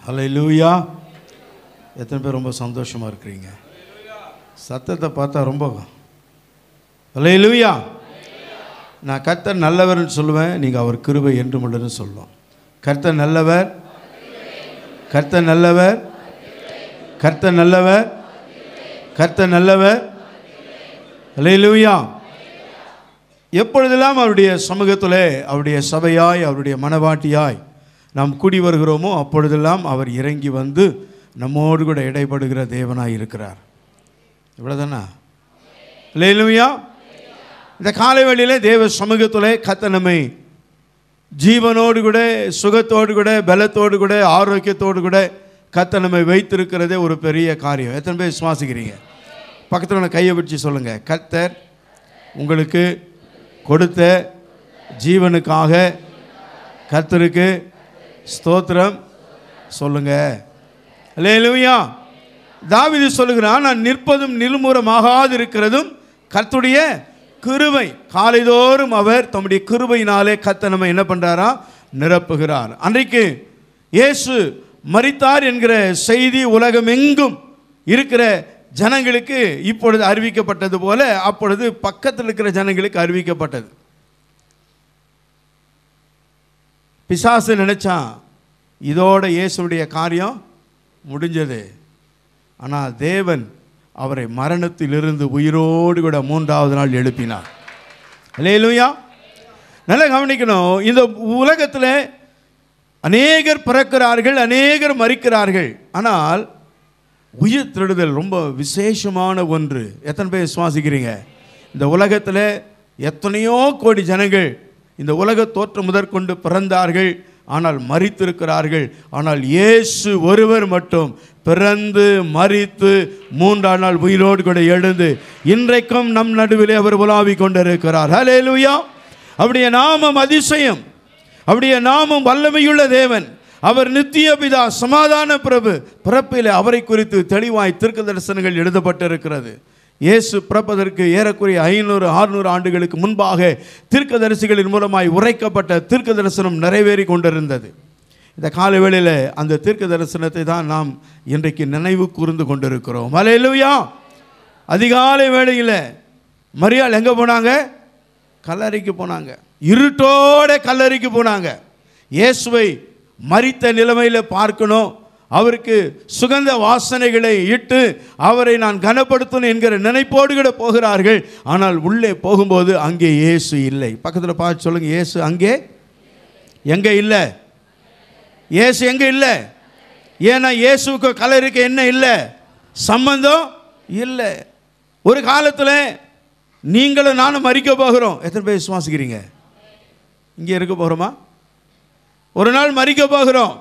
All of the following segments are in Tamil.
ஹல்லேலூயா. எத்தனை பேர் ரொம்ப சந்தோஷமாக இருக்கிறீங்க? சத்தத்தை பார்த்தா ரொம்ப ஹல்லேலூயா. நான் கர்த்தர் நல்லவர்னு சொல்லுவேன், நீங்கள் அவர் கிருபை என்றும் உள்ளதுன்னு சொல்லுவோம். கர்த்தர் நல்லவர், கர்த்தர் நல்லவர், கர்த்தர் நல்லவர், கர்த்தர் நல்லவர். ஹல்லேலூயா. எப்பொழுதெல்லாம் அவருடைய சமூகத்தில் அவருடைய சபையாய் அவருடைய மனவாட்டியாய் நாம் கூடி வருகிறோமோ அப்பொழுதெல்லாம் அவர் இறங்கி வந்து நம்மோடு கூட இடைப்படுகிற தேவனாய் இருக்கிறார். இவ்வளோதானா? ஹல்லேலூயா. இந்த காலை வேளையிலே தேவ சமூகத்திலே கர்த்தர் நம்மை ஜீவனோடு கூட சுகத்தோடு கூட பலத்தோடு கூட ஆரோக்கியத்தோடு கூட கர்த்தர் நம்மை வைத்திருக்கிறதே ஒரு பெரிய காரியம். எத்தனை பேர் விசுவாசிக்கிறீங்க? பக்கத்தில் கையை பிடிச்சி சொல்லுங்கள், கர்த்தர் உங்களுக்கு கொடுத்த ஜீவனுக்காக கர்த்தருக்கு ஸ்தோத்திரம் சொல்லுங்க. அல்லேலூயா. தாவீது சொல்லுகிறான், நான் நிற்பதும் நிர்மூலமாகாது இருக்கிறதும் கர்த்தருடைய கிருபை. காலைதோறும் அவர் தம்முடைய கிருபையினாலே கர்த்தர் நம்ம என்ன பண்றாரா? நிரப்புகிறார். அன்றைக்கு இயேசு மரித்தார் என்கிற செய்தி உலகமெங்கும் இருக்கிற ஜனங்களுக்கு இப்பொழுது அறிவிக்கப்பட்டது போல அப்பொழுது பக்கத்தில் இருக்கிற ஜனங்களுக்கு அறிவிக்கப்பட்டது. பிசாசு நினைச்சான் இதோட இயேசுடைய காரியம் முடிஞ்சது. ஆனால் தேவன் அவரை மரணத்திலிருந்து உயிரோடு கூட 3வது நாள் எழுப்பினார். அல்லேலூயா. நல்லா கவனிக்கணும், இந்த உலகத்தில் அநேகர் பிறக்கிறார்கள், அநேகர் மரிக்கிறார்கள். ஆனால் உயிர் தெழுதல் ரொம்ப விசேஷமான ஒன்று. எத்தனை பேர் விசுவாசிக்கிறீங்க? இந்த உலகத்தில் எத்தனையோ கோடி ஜனங்கள் இந்த உலக தோற்றம் முதற்கொண்டு பிறந்தார்கள், ஆனால் மரித்திருக்கிறார்கள். ஆனால் இயேசு ஒருவர் மட்டும் பிறந்து மரித்து 3ஆம் நாள் உயிரோடு கூட எழுந்து இன்றைக்கும் நம் நடுவிலே அவர் உலாவிக் கொண்டிருக்கிறார். ஹல்லேலூயா. அவருடைய நாமம் அதிசயம், அவருடைய நாமம் வல்லமையுள்ள தேவன், அவர் நித்திய பிதா, சமாதான பிரபு. பிறப்பிலே அவரை குறித்து தெளிவாய் தீர்க்க தரிசனங்கள் எழுதப்பட்டிருக்கிறது. இயேசு பிறப்பதற்கு ஏறக்குறைய 500-600 ஆண்டுகளுக்கு முன்பாக தீர்க்கதரிசிகளின் மூலமாய் உரைக்கப்பட்ட தீர்க்க தரிசனம் நிறைவேறி கொண்டிருந்தது. இந்த கால வேளையில் அந்த தீர்க்க தரிசனத்தை தான் நாம் இன்றைக்கு நினைவு கூர்ந்து கொண்டிருக்கிறோம். அல்லேலூயா. அதிகாலை வேளையில் மரியாள் எங்கே போனாங்க? கல்லறைக்கு போனாங்க. இருட்டோட கல்லறைக்கு போனாங்க. இயேசுவை மரித்த நிலைமையில் பார்க்கணும், அவருக்கு சுகந்த வாசனைகளை இட்டு அவரை நான் கனப்படுத்தணும் என்கிற நினைப்போடு கூட போகிறார்கள். ஆனால் உள்ளே போகும்போது அங்கே இயேசு இல்லை. பக்கத்தில் பார்த்து சொல்லுங்க, இயேசு அங்கே எங்கே இல்லை? இயேசு எங்கே இல்லை? ஏன்னா இயேசுக்கு கல்லறைக்கு என்ன இல்லை? சம்பந்தம் இல்லை. ஒரு காலத்தில் நீங்களும் நானும் மரிக்க போகிறோம். எத்தனை பேர் விசுவாசிக்கிறீங்க? இங்கே இருக்க போகிறோமா? ஒரு நாள் மரிக்க போகிறோம்.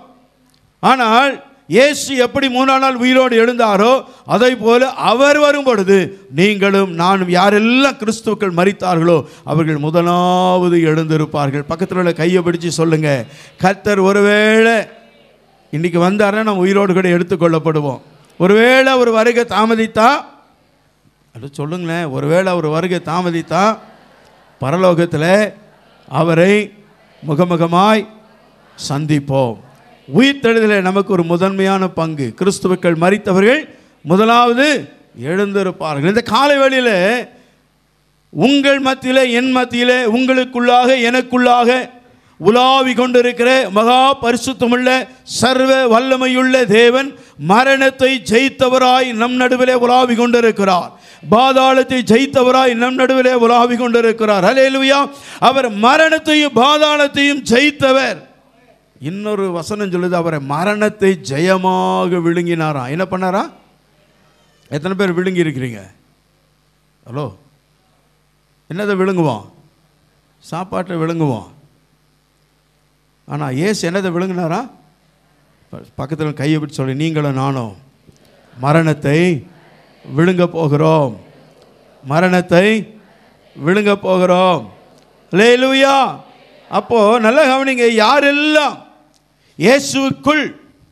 ஆனால் இயேசு எப்படி 3ஆம் நாள் உயிரோடு எழுந்தாரோ அதை போல அவர் வரும் பொழுது நீங்களும் நானும் யாரெல்லாம் கிறிஸ்துக்கள் மரித்தார்களோ அவர்கள் முதலாவது எழுந்திருப்பார்கள். பக்கத்தில் உள்ள கையை பிடிச்சி சொல்லுங்க, கர்த்தர் ஒருவேளை இன்னைக்கு வந்தாருன்னா நம்ம உயிரோடு கூட எடுத்துக்கொள்ளப்படுவோம். ஒருவேளை அவர் வருகை தாமதித்தா, அது சொல்லுங்களேன், ஒருவேளை அவர் வருகை தாமதித்தா பரலோகத்தில் அவரை முகமுகமாய் சந்திப்போம். உயிர்த்தெழுதலில் நமக்கு ஒரு முதன்மையான பங்கு. கிறிஸ்துவுக்கள் மரித்தவர்கள் முதலாவது எழுந்திருப்பார்கள். இந்த காலை வேளையில் உங்கள் மத்தியிலே என் மத்தியிலே உங்களுக்குள்ளாக எனக்குள்ளாக உலாவி கொண்டிருக்கிற மகா பரிசுத்தமுள்ள சர்வ வல்லமையுள்ள தேவன் மரணத்தை ஜெயித்தவராய் நம் நடுவிலே உலாவி கொண்டிருக்கிறார். பாதாளத்தை ஜெயித்தவராய் நம் நடுவிலே உலாவி கொண்டிருக்கிறார். ஹல்லேலூயா. அவர் மரணத்தையும் பாதாளத்தையும் ஜெயித்தவர். இன்னொரு வசனம் சொல்லுது, அவரை மரணத்தை ஜெயமாக விழுங்கினாரா. என்ன பண்ணாரா? எத்தனை பேர் விழுங்கி இருக்கிறீங்க? ஹலோ, என்னதை விழுங்குவோம்? சாப்பாட்டை விழுங்குவோம். ஆனால் இயேசு என்னதை விழுங்கினாரா? பக்கத்தில் கையை பிடிச்சு சொல்லி, நீங்களும் நானும் மரணத்தை விழுங்க போகிறோம், மரணத்தை விழுங்க போகிறோம். அல்லேலூயா. அப்போ நல்ல கவனிங்க, யாரெல்லாம் இயேசுவுக்குள்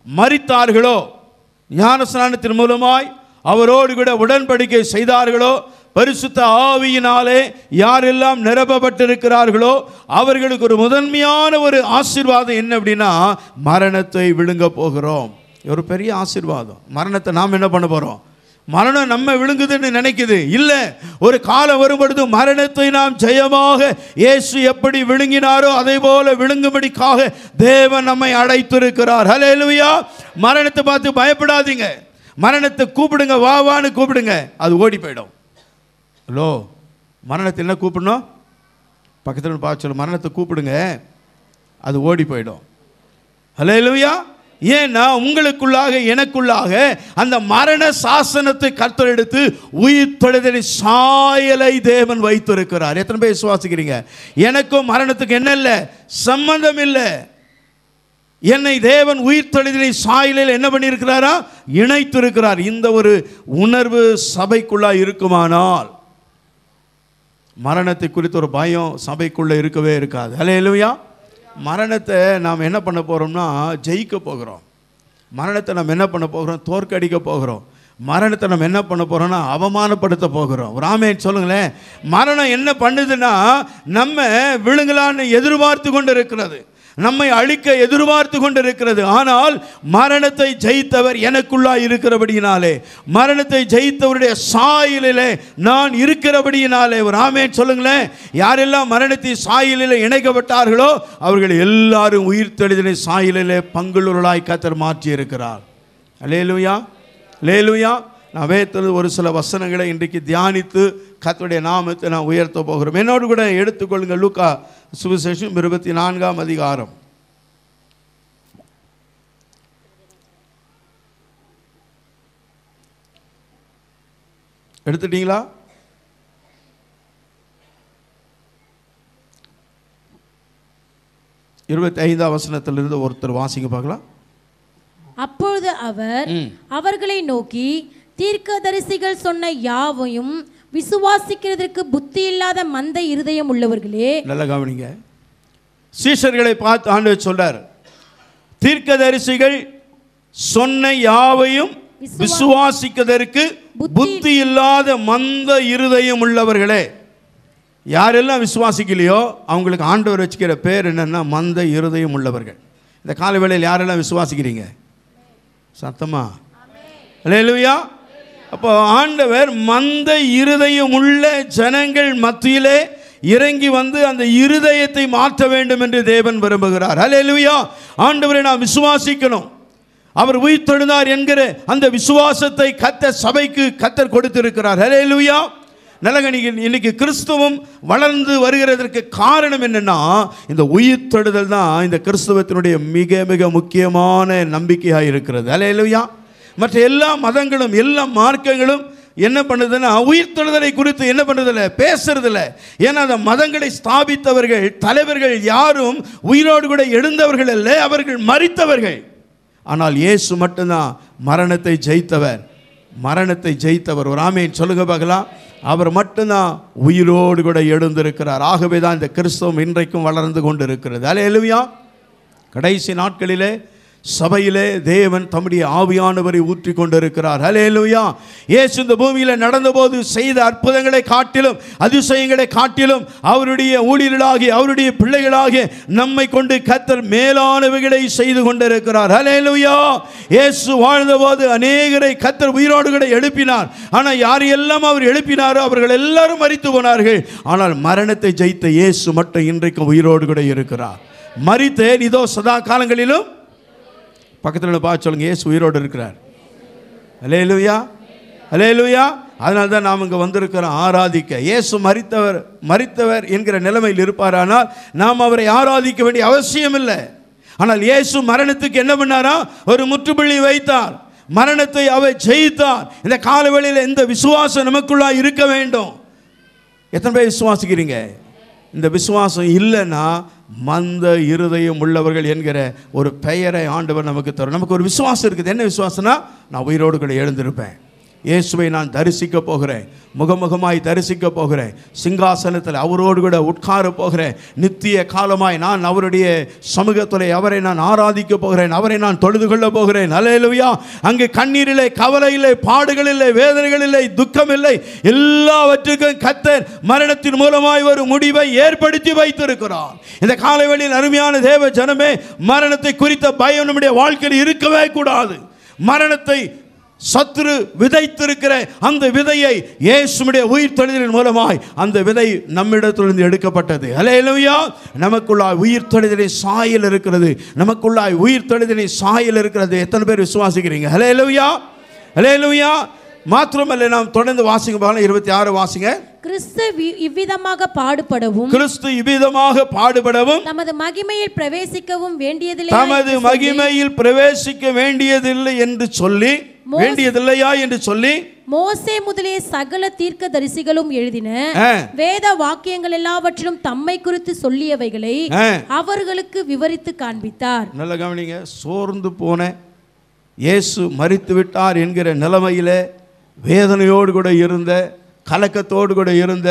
மரித்தார்களோ, ஞானஸ்நானத்தின் மூலமாய் அவரோடு கூட உடன்படிக்கை செய்தார்களோ, பரிசுத்த ஆவியினாலே யாரெல்லாம் நிரப்பப்பட்டிருக்கிறார்களோ அவர்களுக்கு ஒரு முதன்மையான ஒரு ஆசீர்வாதம் என்ன அப்படின்னா, மரணத்தை விழுங்க போகிறோம். ஒரு பெரிய ஆசீர்வாதம். மரணத்தை நாம் என்ன பண்ண போகிறோம்? மரணம் நம்ம விழுங்குதுன்னு நினைக்குது. இல்லை, ஒரு காலம் வரும்பொழுது மரணத்தை நாம் ஜெயமாக இயேசு எப்படி விழுங்கினாரோ அதே போல விழுங்கும்படிக்காக தேவன் நம்மை அழைத்திருக்கிறார். ஹல்லேலூயா. மரணத்தை பார்த்து பயப்படாதீங்க. மரணத்தை கூப்பிடுங்க, வா வான்னு கூப்பிடுங்க, அது ஓடி போயிடும். ஹலோ, மரணத்தை என்ன கூப்பிடணும்? பக்கத்தில் பார்த்து சொல்லு, மரணத்தை கூப்பிடுங்க, அது ஓடி போயிடும். ஹல்லேலூயா. ஏன்னா உங்களுக்குள்ளாக எனக்குள்ளாக அந்த மரண சாசனத்தை கர்த்தர் எடுத்து உயிர் தொழுதலை சாயலை தேவன் வைத்திருக்கிறார். எத்தனை பேர் விசுவாசிக்கிறீங்க? எனக்கும் மரணத்துக்கு என்ன இல்லை, சம்பந்தம் இல்லை. என்னை தேவன் உயிர் தொழுதலை சாயலில் என்ன பண்ணியிருக்கிறாரா? இணைத்திருக்கிறார். இந்த ஒரு உணர்வு சபைக்குள்ளா இருக்குமானால் மரணத்தை குறித்த ஒரு பயம் சபைக்குள்ளே இருக்கவே இருக்காது. ஹல்லேலூயா. மரணத்தை நாம் என்ன பண்ண போகிறோம்னா ஜெயிக்க போகிறோம். மரணத்தை நம்ம என்ன பண்ண போகிறோம்? தோற்கடிக்க போகிறோம். மரணத்தை நம்ம என்ன பண்ண போகிறோம்னா அவமானப்படுத்த போகிறோம். ஒரு ஆமென் சொல்லுங்களேன். மரணம் என்ன பண்ணுதுன்னா நம்ம விழுங்கலான்னு எதிர்பார்த்து கொண்டு இருக்கிறது, நம்மை அழிக்க எதிர்பார்த்து கொண்டு இருக்கிறது. ஆனால் மரணத்தை ஜெயித்தவர் எனக்குள்ளா இருக்கிறபடியினாலே, மரணத்தை ஜெயித்தவருடைய சாயலிலே நான் இருக்கிறபடியினாலே, ஒரு ஆமென் சொல்லுங்களேன். யாரெல்லாம் மரணத்தின் சாயலிலே இணைக்கப்பட்டார்களோ அவர்கள் எல்லாரும் உயிர் தெளிதலை சாயலிலே பங்குள்ளவர்களாய் கர்த்தர் மாற்றி இருக்கிறார். அல்லேலூயா, அல்லேலூயா. நான் வேதத்தில் ஒரு சில வசனங்களை இன்றைக்கு தியானித்து கர்த்தருடைய நாமத்தை நான் உயர்த்த போகிறோம். என்னோடு கூட எடுத்துக்கொள்ளுங்கள். லூக்கா சுவிசேஷம் 24ஆம் அதிகாரம். எடுத்துட்டீங்களா? வசனத்திலிருந்து ஒருத்தர் வாசிங்க பார்க்கலாம். அப்பொழுது அவர் அவர்களை நோக்கி, தீர்க்கதரிசிகள் சொன்ன யாவையும் விசுவாசிக்கிறதற்கு புத்தி இல்லாத மந்த இருதயம் உள்ளவர்களே. நல்லா கவனிங்க. சீஷர்களை பார்த்து ஆண்டவர் சொல்றார், தீர்க்கதரிசிகள் சொன்ன யாவையும் விசுவாசிக்கிறதற்கு புத்தி இல்லாத மந்த இருதயம் உள்ளவர்களே. யாரெல்லாம் விசுவாசிக்கலையோ அவங்களுக்கு ஆண்டவர் வச்சுக்கிற பேர் என்னன்னா மந்த இருதயம் உள்ளவர்கள். இந்த கால வேளையில் யாரெல்லாம் விசுவாசிக்கிறீங்க? சத்தமா அல்லேலூயா. அப்போ ஆண்டவர் மந்த இருதயம் உள்ள ஜனங்கள் மத்தியிலே இறங்கி வந்து அந்த இருதயத்தை மாற்ற வேண்டும் என்று தேவன் விரும்புகிறார். அல்லேலூயா. ஆண்டவரை நாம் விசுவாசிக்கணும். அவர் உயிர்த்தெழுந்தார் என்கிற அந்த விசுவாசத்தை கர்த்தர் சபைக்கு கர்த்தர் கொடுத்திருக்கிறார். அல்லேலூயா. நல்லகணிகள் இன்னைக்கு கிறிஸ்துவம் வளர்ந்து வருகிறதற்கு காரணம் என்னன்னா இந்த உயிர்த்தெழுதல் தான் இந்த கிறிஸ்துவத்தினுடைய மிக மிக முக்கியமான நம்பிக்கையாக இருக்கிறது. அல்லேலூயா. மற்ற எல்லா மதங்களும் எல்லா மார்க்கங்களும் என்ன பண்ணுதுன்னா உயிர்த்தெழுதலை குறித்து என்ன பண்ணுறதில்ல, பேசுறதில்ல. ஏன்னா அந்த மதங்களை ஸ்தாபித்தவர்கள் தலைவர்கள் யாரும் உயிரோடு கூட எழுந்தவர்கள் அல்ல, அவர்கள் மரித்தவர்கள். ஆனால் இயேசு மட்டும்தான் மரணத்தை ஜெயித்தவர். மரணத்தை ஜெயித்தவர். ஒரு ஆமென் சொல்லுங்க பார்க்கலாம். அவர் மட்டும்தான் உயிரோடு கூட எழுந்திருக்கிறார். ஆகவே தான் இந்த கிறிஸ்தவம் இன்றைக்கும் வளர்ந்து கொண்டு இருக்கிறது. அல்லேலூயா. கடைசி நாட்களிலே சபையிலே தேவன் தம்முடைய ஆவியானவரை ஊற்றி கொண்டிருக்கிறார். அல்லேலூயா. இயேசு இந்த பூமியில் நடந்தபோது செய்த அற்புதங்களை காட்டிலும் அதிசயங்களை காட்டிலும் அவருடைய ஊழியர்களாகி அவருடைய பிள்ளைகளாகி நம்மை கொண்டு கர்த்தர் மேலானவைகளை செய்து கொண்டிருக்கிறார். அல்லேலூயா. இயேசு வாழ்ந்தபோது அநேகரை கர்த்தர் உயிரோடு கூட எழுப்பினார். ஆனால் யாரையெல்லாம் அவர் எழுப்பினாரோ அவர்கள் எல்லாரும் மரித்து போனார்கள். ஆனால் மரணத்தை ஜெயித்த இயேசு மட்டும் இன்றைக்கும் உயிரோடு கூட இருக்கிறார். மரித்தேன் இதோ சதா காலங்களிலும். பக்கத்தில் பார்த்து சொல்லுங்க, இயேசு உயிரோடு இருக்கிறார். அல்லேலூயா, அல்லேலூயா. அதனால தான் நாம் இங்கே வந்திருக்கிறோம் ஆராதிக்க. இயேசு மரித்தவர் என்கிற நிலைமையில் இருப்பாரானால் நாம் அவரை ஆராதிக்க வேண்டிய அவசியம் இல்லை. ஆனால் இயேசு மரணத்துக்கு என்ன பண்ணாரா? ஒரு முற்றுப்புள்ளி வைத்தார். மரணத்தை அவர் ஜெயித்தார். இந்த காலவெளியில் இந்த விசுவாசம் நமக்குள்ளா இருக்க வேண்டும். எத்தனை பேர் விசுவாசிக்கிறீங்க? இந்த விசுவாசம் இல்லைன்னா மந்த இருதயம் உள்ளவர்கள் என்கிற ஒரு பெயரை ஆண்டவர் நமக்கு தரும். நமக்கு ஒரு விசுவாசம் இருக்குது. என்ன விசுவாசம்னா, நான் உயிரோடு கூட எழுந்திருப்பேன், இயேசுவை நான் தரிசிக்க போகிறேன், முகமுகமாய் தரிசிக்க போகிறேன், சிங்காசனத்தில் அவரோடு கூட உட்கார போகிறேன், நித்திய காலமாய் நான் அவருடைய சமூகத்தில் அவரை நான் ஆராதிக்க போகிறேன், அவரை நான் தொழுது கொள்ள போகிறேன். அல்லேலூயா. அங்கே கண்ணீர் இல்லை, கவலை இல்லை, பாடுகள் இல்லை, வேதனைகள் இல்லை, துக்கம் இல்லை. எல்லாவற்றுக்கும் கர்த்தர் மரணத்தின் மூலமாய் ஒரு முடிவை ஏற்படுத்தி வைத்திருக்கிறார். இந்த காலைவெளியில் அருமையான தேவ ஜனமே, மரணத்தை குறித்த பயம் நம்முடைய வாழ்க்கையில் இருக்கவே கூடாது. மரணத்தை சத்துரு விதைத்திருக்கிற அந்த விதையை இயேசுவுடைய உயிர்த்தெழுதலின் மூலமாய் அந்த விதை நம்மிடத்திலிருந்து எடுக்கப்பட்டது. ஹல்லேலூயா. நமக்குள்ளாய் உயிர்த்தெழுதலின் சாயல் இருக்கிறது. நமக்குள்ளாய் உயிர்த்தெழுதலின் சாயல் இருக்கிறது. எத்தனை பேர் விசுவாசிக்கிறீங்க? ஹல்லேலூயா, ஹல்லேலூயா. மாத்திரமல்ல, நாம் தொடர்ந்து வாசிங்க. 26 வாசிங்க. கிறிஸ்து இவ்விதமாக பாடுபடவும், கிறிஸ்து இவ்விதமாக பாடுபடவும், தமது மகிமையில் பிரவேசிக்கவும் வேண்டியதில்லை என்று சொல்லி வேண்டியதில்லையா என்று சொல்லி மோசே முதலிய சகல தீர்க்கதரிசிகளும் எழுதின வேத வாக்கியங்கள் எல்லாவற்றிலும் தம்மை குறித்து சொல்லியவைகளை அவர்களுக்கு விவரித்து காண்பித்தார். நல்ல கவனிங்க. சோர்ந்து போன இயேசு மரித்து விட்டார் என்கிற நிலைமையிலே வேதனையோடு கூட இருந்த, கலக்கத்தோடு கூட இருந்த,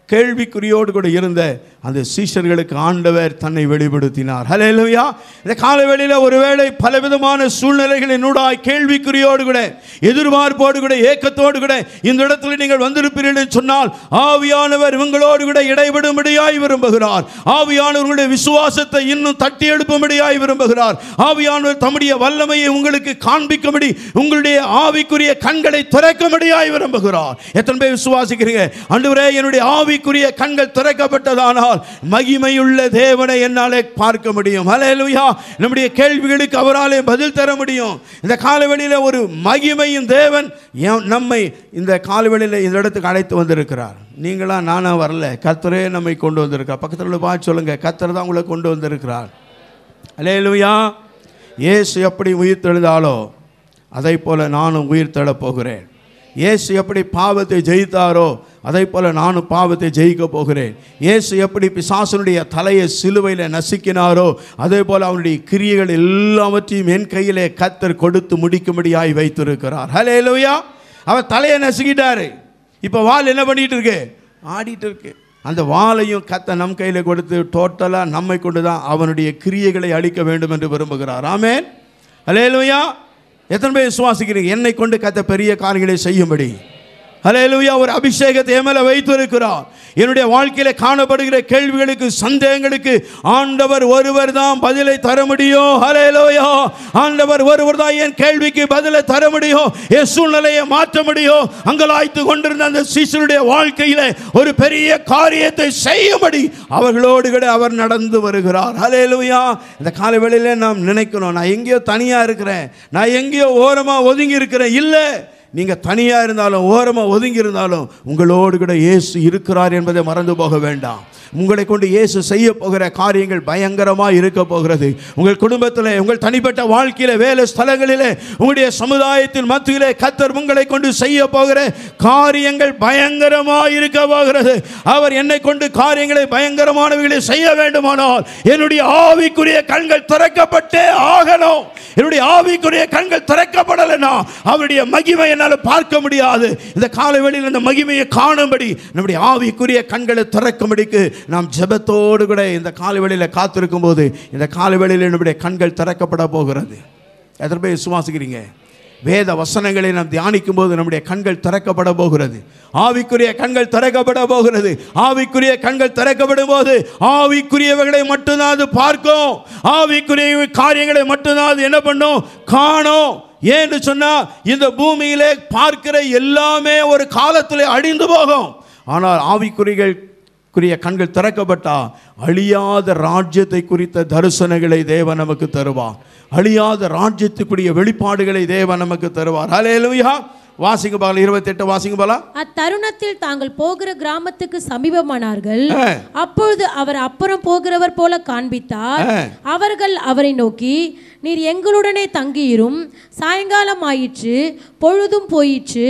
கேள்விக்குறியோடு கூட இருந்த அந்த சீஷர்களுக்கு ஆண்டவர் தன்னை வெளிப்படுத்தினார். ஹல்லேலூயா. இந்த காலவெளியில் ஒருவேளை பலவிதமான சூழ்நிலைகளினூடாய் கேள்விக்குறியோடு கூட, எதிர்பார்ப்போடு கூட, ஏக்கத்தோடு கூட இந்த இடத்துல நீங்கள் வந்திருப்பீர்கள் என்று சொன்னால், ஆவியானவர் உங்களோடு கூட இடைபடும்படியாய் விரும்புகிறார். ஆவியானவர்களுடைய விசுவாசத்தை இன்னும் தட்டி எழுப்பும்படியாய் விரும்புகிறார். ஆவியானவர் தம்முடைய வல்லமையை உங்களுக்கு காண்பிக்கும்படி உங்களுடைய ஆவிக்குரிய கண்களை திறக்கும்படியாய் விரும்புகிறார். எத்தனை பேர் விசுவாசிக்கிறீங்க? ஆண்டவரே, என்னுடைய ஆவிக்குரிய கண்கள் திறக்கப்பட்டதானால் மகிமையுள்ள தேவனை என்னாலே பார்க்க முடியும். ஹல்லேலூயா. நம்முடைய கேள்விகளுக்கு அவராலே பதில் தர முடியும். இந்த காலவெளியில் ஒரு மகிமையின் தேவன் நம்மை இந்த காலவெளியில் இந்த இடத்துக்கு அழைத்து வந்திருக்கிறார். நீங்களா நானா வரல, கர்த்தரே நம்மை கொண்டு வந்திருக்கிறார். பக்கத்தில் உள்ள பார்த்து சொல்லுங்க, கர்த்தர் தான் உங்களை கொண்டு வந்திருக்கிறார். ஹல்லேலூயா. இயேசு எப்படி உயிர் தெழுந்தாலோ அதை போல நானும் உயிர் தெழப் போகிறேன். இயேசு எப்படி பாவத்தை ஜெயித்தாரோ அதை போல நானும் பாவத்தை ஜெயிக்க போகிறேன். இயேசு எப்படி பிசாசனுடைய தலையை சிலுவையில் நசுக்கினாரோ அதே போல அவனுடைய கிரியைகள் எல்லாவற்றையும் என் கையிலே கர்த்தர் கொடுத்து முடிக்கும்படியாய் வைத்திருக்கிறார். ஹல்லேலூயா. அவர் தலையை நசுக்கிட்டாரு. இப்போ வால் என்ன பண்ணிட்டு இருக்கு? ஆடிட்டு இருக்கு. அந்த வாளையும் கர்த்தர் நம் கையில் கொடுத்து டோட்டலாக நம்மை கொண்டு தான் அவனுடைய கிரியைகளை அழிக்க வேண்டும் என்று விரும்புகிறார். ஆமென். ஹல்லேலூயா. எத்தனை பேர் விசுவாசிக்கிறீங்க? என்னை கொண்டு கர்த்தர் பெரிய காரியங்களை செய்யும்படி ஹல்லேலூயா ஒரு அபிஷேகத்தை என் மேல வைத்திருக்கிறார். என்னுடைய வாழ்க்கையில காணப்படுகிற கேள்விகளுக்கு, சந்தேகங்களுக்கு ஆண்டவர் ஒருவர் தான் பதிலை தர முடியும். ஹல்லேலூயா. ஆண்டவர் ஒருவர் தான் என் கேள்விக்கு பதிலை தர முடியும், என் சூழ்நிலையை மாற்ற முடியும். அங்கலாய்த்து கொண்டிருந்த அந்த சீஷருடைய வாழ்க்கையில ஒரு பெரிய காரியத்தை செய்யும்படி அவர்களோடு கூட அவர் நடந்து வருகிறார். ஹல்லேலூயா. இந்த காலவேளையில நாம் நினைக்கணும், நான் எங்கேயோ தனியா இருக்கிறேன், நான் எங்கேயோ ஓரமா ஒதுங்கி இருக்கிறேன். இல்லை, நீங்கள் தனியாக இருந்தாலும் ஓரமாக ஒதுங்கி இருந்தாலும் உங்களோடு கூட இயேசு இருக்கிறார் என்பதை மறந்து போக வேண்டாம். உங்களை கொண்டு இயேசு செய்ய போகிற காரியங்கள் பயங்கரமாக இருக்க போகிறது. உங்கள் குடும்பத்தில், உங்கள் தனிப்பட்ட வாழ்க்கையில், வேலை ஸ்தலங்களிலே, உங்களுடைய சமுதாயத்தின் மத்தியிலே கர்த்தர் உங்களை கொண்டு செய்ய போகிற காரியங்கள் பயங்கரமாக இருக்க போகிறது. அவர் என்னை கொண்டு காரியங்களை பயங்கரமானவைகளை செய்ய வேண்டுமானால் என்னுடைய ஆவிக்குரிய கண்கள் திறக்கப்பட்டே ஆகணும். என்னுடைய ஆவிக்குரிய கண்கள் திறக்கப்படலைன்னா அவருடைய மகிமை என்னால் பார்க்க முடியாது. இந்த காலவெளியில் இந்த மகிமையை காணும்படி நம்முடைய ஆவிக்குரிய கண்களை திறக்கும்படிக்கு நாம் ஜெபத்தோடு கூட இந்த காலவெளியில் காத்திருக்கும் போது இந்த காலவெளியில் நம்முடைய கண்கள் திறக்கப்பட போகிறது. எத்தனை பேர் விசுவாசிக்கிறீங்க? வேத வசனங்களை நாம் தியானிக்கும் போது நம்முடைய கண்கள் திறக்கப்பட போகிறது. ஆவிக்குரிய கண்கள் திறக்கப்பட போகிறது. ஆவிக்குரிய கண்கள் திறக்கப்படும் போது ஆவிக்குரியவைகளை மட்டும்தான் அது பார்க்கும். ஆவிக்குரிய காரியங்களை மட்டும்தான் அது என்ன பண்ணும்? காணும். ஏன்னு சொன்னா இந்த பூமியிலே பார்க்கிற எல்லாமே ஒரு காலத்திலே அழிந்து போகும். ஆனால் ஆவிக்குரிய கண்கள் திறக்கப்பட்டா அழியாத ராஜ்யத்தை குறித்த தரிசனங்களை தேவன் நமக்கு தருவார். அழியாத ராஜ்யத்துக்குரிய வெளிப்பாடுகளை தேவன் நமக்கு தருவார். ஹல்லேலூயா. வாசிங்க பால 28 வாசிங்க பால. அத்தருணத்தில் தாங்கள் போகிற கிராமத்துக்கு சமீபமானார்கள். அப்பொழுது அவர் அப்புறம் போகிறவர் போல காண்பித்தார். அவர்கள் அவரை நோக்கி, நீர் எங்களுடனே தங்கியிரும், சாயங்காலம் ஆயிற்று, பொழுதும் போயிற்று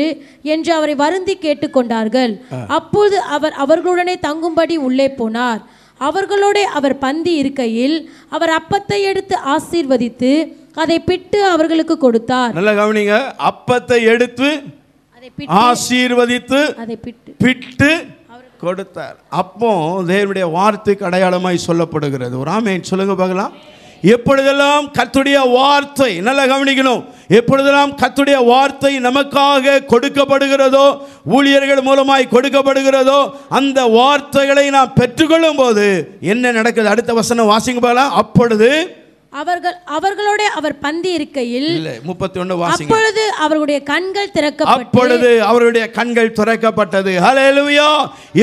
என்று அவரை வருந்தி கேட்டுக்கொண்டார்கள். அப்பொழுது அவர் அவர்களுடனே தங்கும்படி உள்ளே போனார். அவர்களோட அவர் பந்தி இருக்கையில் அவர் அப்பத்தை எடுத்து ஆசீர்வதித்து அதை பிட்டு அவர்களுக்கு கொடுத்தார். நல்ல கவனிங்க. அப்பத்தை எடுத்து ஆசீர்வதித்து அதை பிட்டு கொடுத்தார். அப்போ தேவனுடைய வார்த்தைக்கு அடையாளமாய் சொல்லப்படுகிறது. ஒரு ஆமென் சொல்லுங்க பார்க்கலாம். எப்பொழுதெல்லாம் கர்த்தருடைய வார்த்தை, நல்லா கவனிக்கணும், எப்பொழுதெல்லாம் கர்த்தருடைய வார்த்தை நமக்காக கொடுக்கப்படுகிறதோ, ஊழியர்கள் மூலமாய் கொடுக்கப்படுகிறதோ, அந்த வார்த்தைகளை நாம் பெற்றுக்கொள்ளும் போது என்ன நடக்குது? அடுத்த வசனம் வாசிங்க பார்க்கலாம். அப்பொழுது அவர்களோட அவர் பந்தி இருக்கையில் 31 வாசிங்க. அப்பொழுது அவருடைய கண்கள் திறக்கப்பட்டது. ஹல்லேலூயா.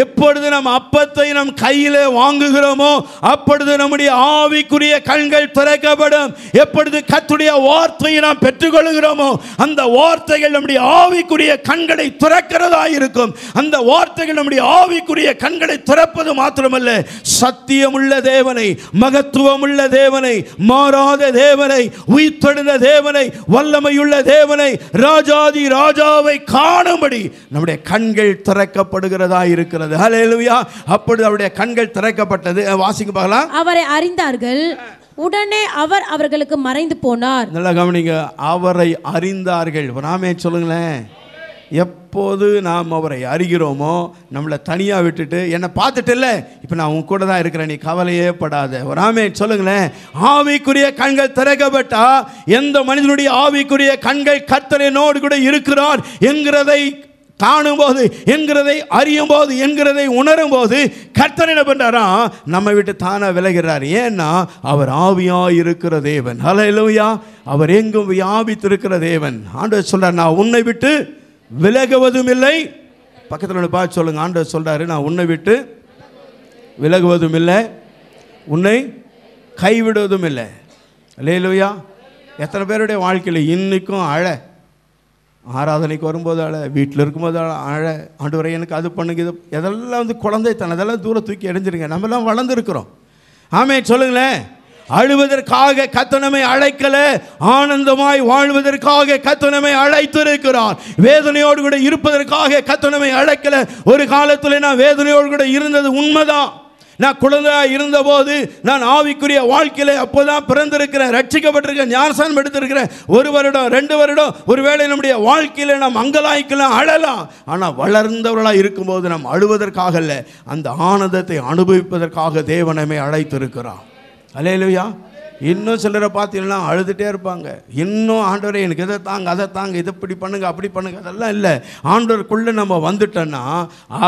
எப்பொழுது நம் அப்பத்தை நம் கையிலே வாங்குகிறோமோ அப்பொழுது நம்முடைய ஆவிக்குரிய கண்கள் திறக்கப்படும். எப்பொழுது கர்த்தருடைய வார்த்தையை நாம் பெற்றுக்கொள்கிறோமோ அந்த வார்த்தைகள் நம்முடைய ஆவிக்குரிய கண்களை திறக்கிறதா இருக்கும். அந்த வார்த்தைகள் நம்முடைய ஆவிக்குரிய கண்களை திறப்பது மாத்திரமல்ல, சத்தியமுள்ள தேவனை, மகத்துவமுள்ள தேவனை, மாறாத தேவனை, உயிர்த்தெழுந்த தேவனை, வல்லமையுள்ள தேவனை, ராஜாதி ராஜாவை காணும்படி நம்முடைய கண்கள் திறக்கப்படுகிறதா இருக்கிறது. ஹல்லேலூயா. அப்பொழுது அவருடைய கண்கள் திறக்கப்பட்டது. வாசிங்க பார்க்கலாம். அவரை அறிந்தார்கள், உடனே அவர் அவர்களுக்கு மறைந்து போனார். நல்லா கவனிங்க. அவரை அறிந்தார்கள். ஆமென் சொல்லுங்களேன். எப்போது நாம் அவரை அறிகிறோமோ நம்மளை தனியாக விட்டுட்டு என்னை பார்த்துட்டு இல்லை, இப்போ நான் உன் கூட தான் இருக்கிறேன், நீ கவலையே படாத. ஒரு ஆமென் சொல்லுங்களேன். ஆவிக்குரிய கண்கள் திறக்கப்பட்டா எந்த மனிதனுடைய ஆவிக்குரிய கண்கள் கர்த்தரினோடு கூட இருக்கிறார் என்கிறதை காணும்போது, என்கிறதை அறியும் போது, என்கிறதை உணரும் போது கர்த்தர் என்ன பண்றாரா, நம்ம விட்டு தானே விலகிறார். ஏன்னா அவர் ஆவியாய் இருக்கிற தேவன். ஹல்லேலூயா. அவர் எங்கும் வியாபித்திருக்கிற தேவன். ஆண்டவர் சொல்றார், நான் உன்னை விட்டு விலகுவதும் இல்லை. பக்கத்தில் பார்த்து சொல்லுங்க. ஆண்டவர் சொல்றாரு, நான் உன்னை விட்டு விலகுவதும் இல்லை, உன்னை கைவிடுவதும் இல்லை. அல்லேலூயா. எத்தனை பேருடைய வாழ்க்கையில் இன்னைக்கும் ஆராதனைக்கு வரும்போது வீட்டில் இருக்கும்போது ஆண்டவரே எனக்கு அது பண்ணுங்க, இது எதெல்லாம் குழந்தைத்தனம், அதெல்லாம் தூரம் தூக்கி எறிஞ்சிருங்க. நம்மெல்லாம் வளர்ந்துருக்கிறோம். ஆமென் சொல்லுங்களேன். அழுவதற்காக கர்த்தர் நம்மை அழைக்கல, ஆனந்தமாய் வாழ்வதற்காக கர்த்தர் நம்மை அழைத்திருக்கிறார். வேதனையோடு கூட இருப்பதற்காக கர்த்தர் நம்மை அழைக்கல. ஒரு காலத்தில் நான் வேதனையோடு கூட இருந்தது உண்மைதான். நான் குழந்தையாக இருந்தபோது நான் ஆவிக்குரிய வாழ்க்கையில் அப்போதான் பிறந்திருக்கிறேன், ரட்சிக்கப்பட்டிருக்கேன், ஞானஸ்நானம் எடுத்திருக்கிறேன். 1 வருடம் 2 வருடம் ஒருவேளை நம்முடைய வாழ்க்கையில் நாம் அங்கலாய்க்கலாம், அழலாம். ஆனால் வளர்ந்தவர்களாக இருக்கும்போது நாம் அழுவதற்காக இல்லை, அந்த ஆனந்தத்தை அனுபவிப்பதற்காக தேவனமே அழைத்திருக்கிறார். அல்லேலூயா. இன்னும் சிலரை பார்த்தீங்கன்னா அழுதுகிட்டே இருப்பாங்க. இன்னும் ஆண்டவரே எனக்கு இதை தாங்க, அதை தாங்க, இதை இப்படி பண்ணுங்க, அப்படி பண்ணுங்க. அதெல்லாம் இல்லை. ஆண்டவருக்குள்ளே நம்ம வந்துட்டோன்னா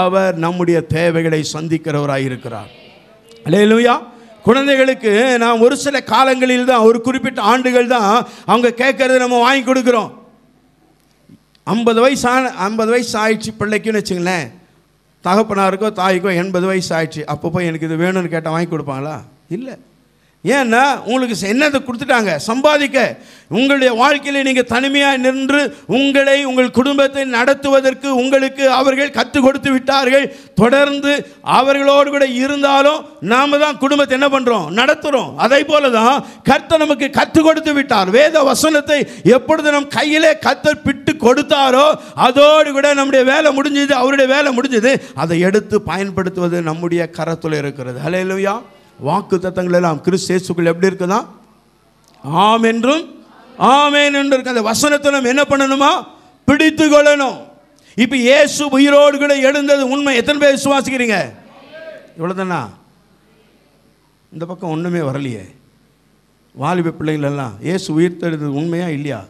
அவர் நம்முடைய தேவைகளை சந்திக்கிறவராக இருக்கிறார். அல்லேலூயா. குழந்தைகளுக்கு நான் ஒரு சில காலங்களில் தான், ஒரு குறிப்பிட்ட ஆண்டுகள் தான் அவங்க கேட்கறத நம்ம வாங்கி கொடுக்குறோம். 50 வயசு ஆயிடுச்சு பிள்ளைக்குன்னு வச்சுங்களேன். தகப்பனாருக்கோ தாய்க்கோ 80 வயசு ஆயிடுச்சு. அப்போ போய் எனக்கு இது வேணும்னு கேட்டால் வாங்கி கொடுப்பாங்களா? இல்லை. ஏன்னா உங்களுக்கு என்னத்தை கொடுத்துட்டாங்க? சம்பாதிக்க. உங்களுடைய வாழ்க்கையில் நீங்கள் தனிமையாக நின்று உங்களை, உங்கள் குடும்பத்தை நடத்துவதற்கு உங்களுக்கு அவர்கள் கற்றுக் கொடுத்து விட்டார்கள். தொடர்ந்து அவர்களோடு கூட இருந்தாலும் நாம் தான் குடும்பத்தை என்ன பண்ணுறோம்? நடத்துகிறோம். அதே போல தான் கர்த்தர் நமக்கு கற்றுக் கொடுத்து விட்டார். வேத வசனத்தை எப்பொழுது நம் கையிலே கர்த்தர் பிட்டு கொடுத்தாரோ அதோடு கூட நம்முடைய வேலை முடிஞ்சது, அவருடைய வேலை முடிஞ்சது. அதை எடுத்து பயன்படுத்துவது நம்முடைய கரத்தில் இருக்கிறது. ஹல்லேலூயா. வாக்கு தத்தங்கள் எல்லாம் கிறிஸ்து இயேசுக்குள் எப்படி இருக்குதா? ஆம் என்றும் ஆமேன் என்று இருக்கு. அந்த வசனத்தை நம்ம என்ன பண்ணணுமா? பிடித்து கொள்ளணும். இப்போ இயேசு உயிரோடு கூட எழுந்தது உண்மை. எத்தனை பேர் விசுவாசிக்கிறீங்க? இவ்வளோதானா? இந்த பக்கம் ஒன்றுமே வரலையே. வாலிப பிள்ளைகள் எல்லாம் இயேசு உயிர் தெழுந்தது உண்மையா இல்லையா?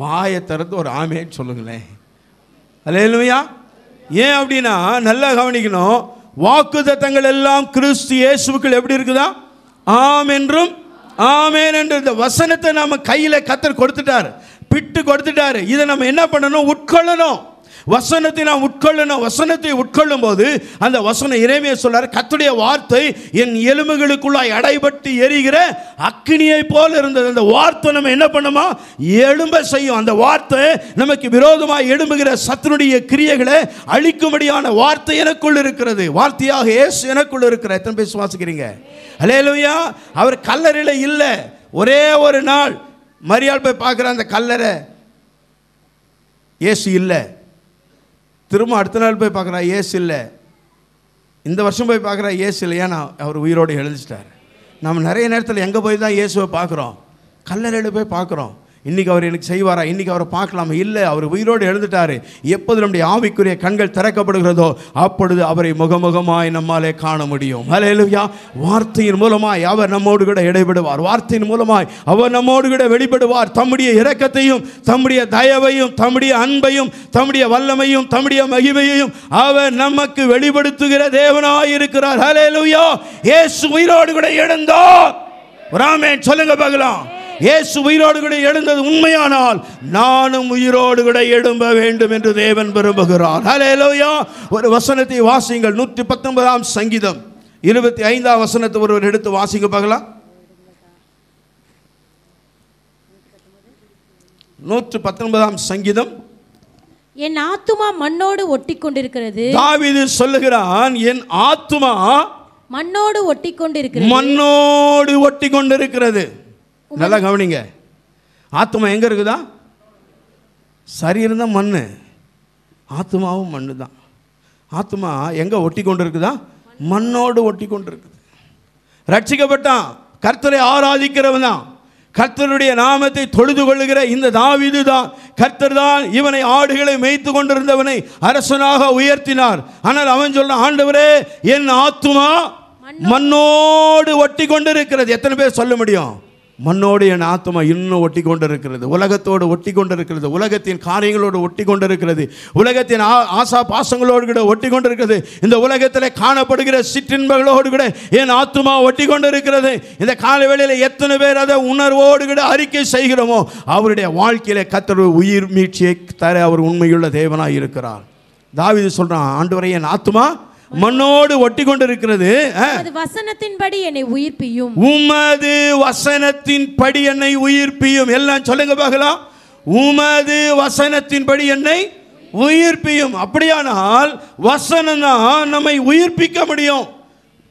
வாயை திறந்து ஒரு ஆமேன்னு சொல்லுங்களேன். அல்லேலூயா. ஏன் அப்படின்னா நல்லா கவனிக்கணும். வாக்குத்தத்தங்கள் எல்லாம் கிறிஸ்து இயேசுவுக்குள் எப்படி இருக்குதா? ஆம் என்றும் ஆமேன் என்று. இந்த வசனத்தை நம்ம கையில் கர்த்தர் கொடுத்துட்டார், பிட்டு கொடுத்துட்டாரு. இதை நம்ம என்ன பண்ணணும்? உட்கொள்ளணும். வசனத்தை நாம் உட்கொள்ளணும். வசனத்தை உட்கொள்ளும் போது அந்த வசனம் இறைமையை சொல்றார், கர்த்தருடைய வார்த்தை என் எலும்புகளுக்குள்ளாய் அடைபட்டு எரிகிற அக்கினியை போல இருந்தது. அந்த வார்த்தை நம்ம என்ன பண்ணுமா? எழும்ப செய்யும். அந்த வார்த்தை நமக்கு விரோதமாக எழும்புகிற சத்துருடைய கிரியைகளை அழிக்கும்படியான வார்த்தை எனக்குள் இருக்கிறது. வார்த்தையாக இயேசு எனக்குள் இருக்கிற. எத்தனை பேர் விசுவாசிக்கிறீங்க? அல்லேலூயா. அவர் கல்லறையில் இல்லை. ஒரே ஒரு நாள் மரியாள் போய் பார்க்குற அந்த கல்லறை, இயேசு இல்லை. திரும்ப அடுத்த நாள் போய் பார்க்குறா, இயேசு இல்லை. இந்த வருஷம் போய் பார்க்குறா, இயேசு இல்லை. ஏன்னா அவர் உயிரோடு எழுதிச்சிட்டார். நம்ம நிறைய நேரத்தில் எங்கே போய் தான் இயேசுவை பார்க்குறோம்? கல்லறையில் போய் பார்க்குறோம். இன்றைக்கி அவர் எனக்கு செய்வாரா, இன்றைக்கி அவரை பார்க்கலாமா? இல்லை, அவர் உயிரோடு எழுந்துட்டார். எப்போது நம்முடைய ஆவிக்குரிய கண்கள் திறக்கப்படுகிறதோ அப்பொழுது அவரை முகமுகமாய் நம்மாலே காண முடியும். ஹல்லேலூயா. வார்த்தையின் மூலமாய் அவர் நம்மோடு கூட இடைபடுவார். வார்த்தையின் மூலமாய் அவர் நம்மோடு கூட வெளிப்படுவார். தம்முடைய இரக்கத்தையும் தம்முடைய தயவையும் தம்முடைய அன்பையும் தம்முடைய வல்லமையும் தம்முடைய மகிமையையும் அவர் நமக்கு வெளிப்படுத்துகிற தேவனாய் இருக்கிறார். ஹல்லேலூயா. இயேசு உயிரோடு கூட எழுந்தார். ஆமென் சொல்லுங்க பார்க்கலாம். இயேசு உயிரோடு கூட எழுந்தது உண்மையானால் நானும் உயிரோடு கூட எழும்ப வேண்டும் என்று தேவன் விரும்புகிறார். ஹல்லேலூயா. ஒரு வசனத்தை வாசியுங்கள். 119 சங்கீதம் 25 வசனத்தை ஒருவர் எடுத்து வாசிங்க பார்க்கலாம். 119 சங்கீதம். என் ஆத்துமா மண்ணோடு ஒட்டி கொண்டிருக்கிறது. தாவீது சொல்லுகிறான், என் ஆத்துமா மண்ணோடு ஒட்டி கொண்டிருக்கிறது. மண்ணோடு ஒட்டி கொண்டிருக்கிறது. நல்லா கவனிங்க. ஆத்மா எங்க இருக்குதா? சரீரம் தான் மண், ஆத்மாவும் மண்ணு தான். ஆத்மா எங்க ஒட்டி கொண்டு இருக்குதா? மண்ணோடு ஒட்டி கொண்டு இருக்குது. ரட்சிக்கப்பட்டான், கர்த்தரை ஆராதிக்கிறவன் தான், கர்த்தருடைய நாமத்தை தொழுது கொள்ளுகிற இந்த தாவீது தான், கர்த்தர் தான் இவனை ஆடுகளை மேய்த்து கொண்டிருந்தவனை அரசனாக உயர்த்தினார். ஆனால் அவன் சொல்றான், ஆண்டவரே என் ஆத்துமா மண்ணோடு ஒட்டி கொண்டிருக்கிறது. எத்தனை பேர் சொல்ல முடியும்? மண்ணோடு என் ஆத்மா இன்னும் ஒட்டி கொண்டிருக்கிறது. உலகத்தோடு ஒட்டி கொண்டிருக்கிறது. உலகத்தின் காரியங்களோடு ஒட்டி கொண்டிருக்கிறது. உலகத்தின் ஆசா பாசங்களோடு கூட ஒட்டி கொண்டிருக்கிறது. இந்த உலகத்தில் காணப்படுகிற சிற்றின்பங்களோடு கூட என் ஆத்மா ஒட்டி கொண்டிருக்கிறது. இந்த கால வேளையில் எத்தனை பேர் அதை உணர்வோடு கூட அறிக்கை செய்கிறோமோ அவருடைய வாழ்க்கையில கர்த்தர் உயிர் மீட்சியை தர அவர் உண்மையுள்ள தேவனாய் இருக்கிறார். தாவீது சொல்றான், ஆண்டவரே என் ஆத்மா மண்ணோடு ஒட்டி கொண்டிருக்கிறது. வசனத்தின்படி என்னை உயிர்ப்பியும். உமது வசனத்தின்படி என்னை உயிர்ப்பியும். எல்லாம் சொல்லுங்க பார்க்கலாம். உமது வசனத்தின்படி என்னை உயிர்ப்பியும். அப்படியானால் வசனம் தான் நம்மை உயிர்ப்பிக்க முடியும்.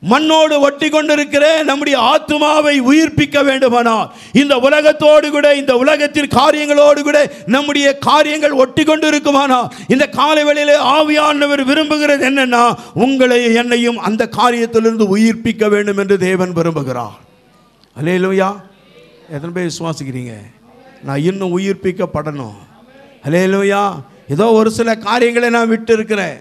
மண்ணோடு ஒட்டி கொண்டிருக்கிற நம்முடைய ஆத்துமாவை உயிர்ப்பிக்க வேண்டுமானால் இந்த உலகத்தோடு கூட இந்த உலகத்தின் காரியங்களோடு கூட நம்முடைய காரியங்கள் ஒட்டி கொண்டு இருக்குமானால் இந்த காலை வேளையிலே ஆவியானவர் விரும்புகிறது என்னன்னா, உங்களை என்னையும் அந்த காரியத்திலிருந்து உயிர்ப்பிக்க வேண்டும் என்று தேவன் விரும்புகிறார். அல்லேலூயா. எத்தனை பேர் விசுவாசிக்கிறீங்க? நான் இன்னும் உயிர்ப்பிக்கப்படணும். அல்லேலூயா. ஏதோ ஒரு சில காரியங்களை நான் விட்டு இருக்கிறேன்,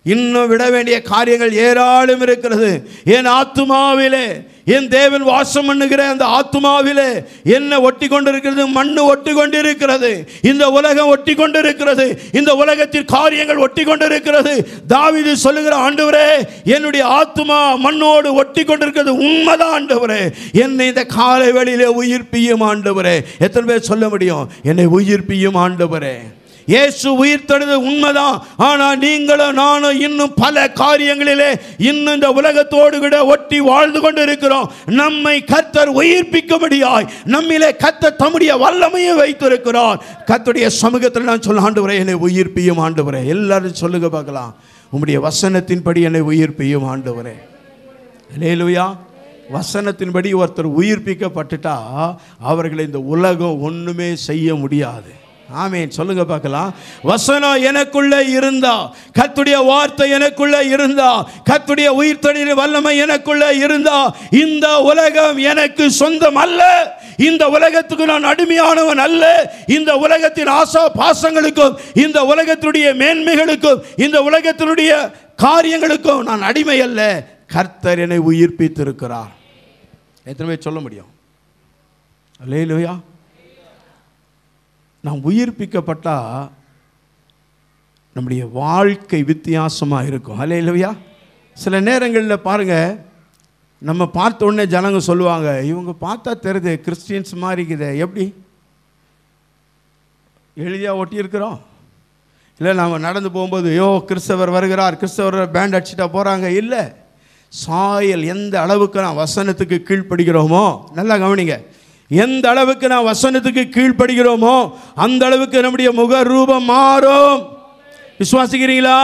இன்னும் விட வேண்டிய காரியங்கள் ஏராளம் இருக்கிறது. என் ஆத்துமாவிலே என் தேவன் வாசம் பண்ணுகிற அந்த ஆத்துமாவிலே என்ன ஒட்டி கொண்டிருக்கிறது? மண்ணு ஒட்டி கொண்டிருக்கிறது. இந்த உலகம் ஒட்டி கொண்டிருக்கிறது. இந்த உலகத்தின் காரியங்கள் ஒட்டி கொண்டிருக்கிறது. தாவீது சொல்லுகிற, ஆண்டவரே என்னுடைய ஆத்துமா மண்ணோடு ஒட்டி கொண்டிருக்கிறது. உண்மைதான் ஆண்டவரே, என்னை இந்த காலை வேளையிலே உயிர்ப்பியும் ஆண்டவரே. எத்தனை பேர் சொல்ல முடியும்? என்னை உயிர்ப்பியும் ஆண்டவரே. இயேசு உயிர்த்தெழுது உண்மைதான். ஆனால் நீங்களும் நானும் இன்னும் பல காரியங்களிலே இன்னும் இந்த உலகத்தோடு கூட ஒட்டி வாழ்ந்து கொண்டு இருக்கிறோம். நம்மை கர்த்தர் உயிர்ப்பிக்கும்படியாய் நம்மிலே கர்த்தர் தம்முடைய வல்லமையை வைத்திருக்கிறார். கர்த்தருடைய சமூகத்தில் நான் சொல்ல, ஆண்டவரே என்னை உயிர்ப்பியும் ஆண்டவரே. எல்லாரும் சொல்லுங்க பார்க்கலாம். உம்முடைய வசனத்தின்படி என்னை உயிர்ப்பியும் ஆண்டவரே. அல்லேலூயா. வசனத்தின்படி ஒருத்தர் உயிர்ப்பிக்கப்பட்டுட்டா அவர்களை இந்த உலகம் ஒண்ணுமே செய்ய முடியாது. ஆமென் சொல்லுங்க பார்க்கலாம். வசனம் எனக்குள்ள இருந்தா, கர்த்தருடைய வார்த்தை எனக்குள்ள இருந்தா, கர்த்தருடைய உயிர்த்தெழுதலின் வல்லமை எனக்குள்ள இருந்தா, இந்த உலகம் எனக்கு சொந்தம் அல்ல. இந்த உலகத்துக்கு நான் அடிமையானவன் அல்ல. இந்த உலகத்தின் ஆசா பாசங்களுக்கும் இந்த உலகத்தினுடைய மேன்மைகளுக்கும் இந்த உலகத்தினுடைய காரியங்களுக்கும் நான் அடிமை அல்ல. கர்த்தர் என்னை உயிர்ப்பித்திருக்கிறார். எத்தனை பேர் சொல்ல முடியும்? அல்லேலூயா. நாம் உயிர்ப்பிக்கப்பட்டா நம்முடைய வாழ்க்கை வித்தியாசமாக இருக்கும். அல்லேலூயா. சில நேரங்களில் பாருங்கள், நம்ம பார்த்த உடனே ஜனங்க சொல்லுவாங்க, இவங்க பார்த்தா தெரியுது கிறிஸ்டியன்ஸ் மாதிரி இருக்குது. எப்படி எளிதாக ஒட்டியிருக்கிறோம்? இல்லை நாம் நடந்து போகும்போது, ஐயோ கிறிஸ்தவர் வருகிறார், கிறிஸ்தவர் பேண்ட் அடிச்சுட்டா போகிறாங்க. இல்லை, சாயல் எந்த அளவுக்கு நான் வசனத்துக்கு கீழ்ப்படுகிறோமோ, நல்லா கவனிங்க, எந்த அளவுக்கு நான் வசனத்துக்கு கீழ்ப்படுகிறோமோ அந்த அளவுக்கு நம்முடைய முக ரூபம் மாறும். விசுவாசிக்கிறீங்களா?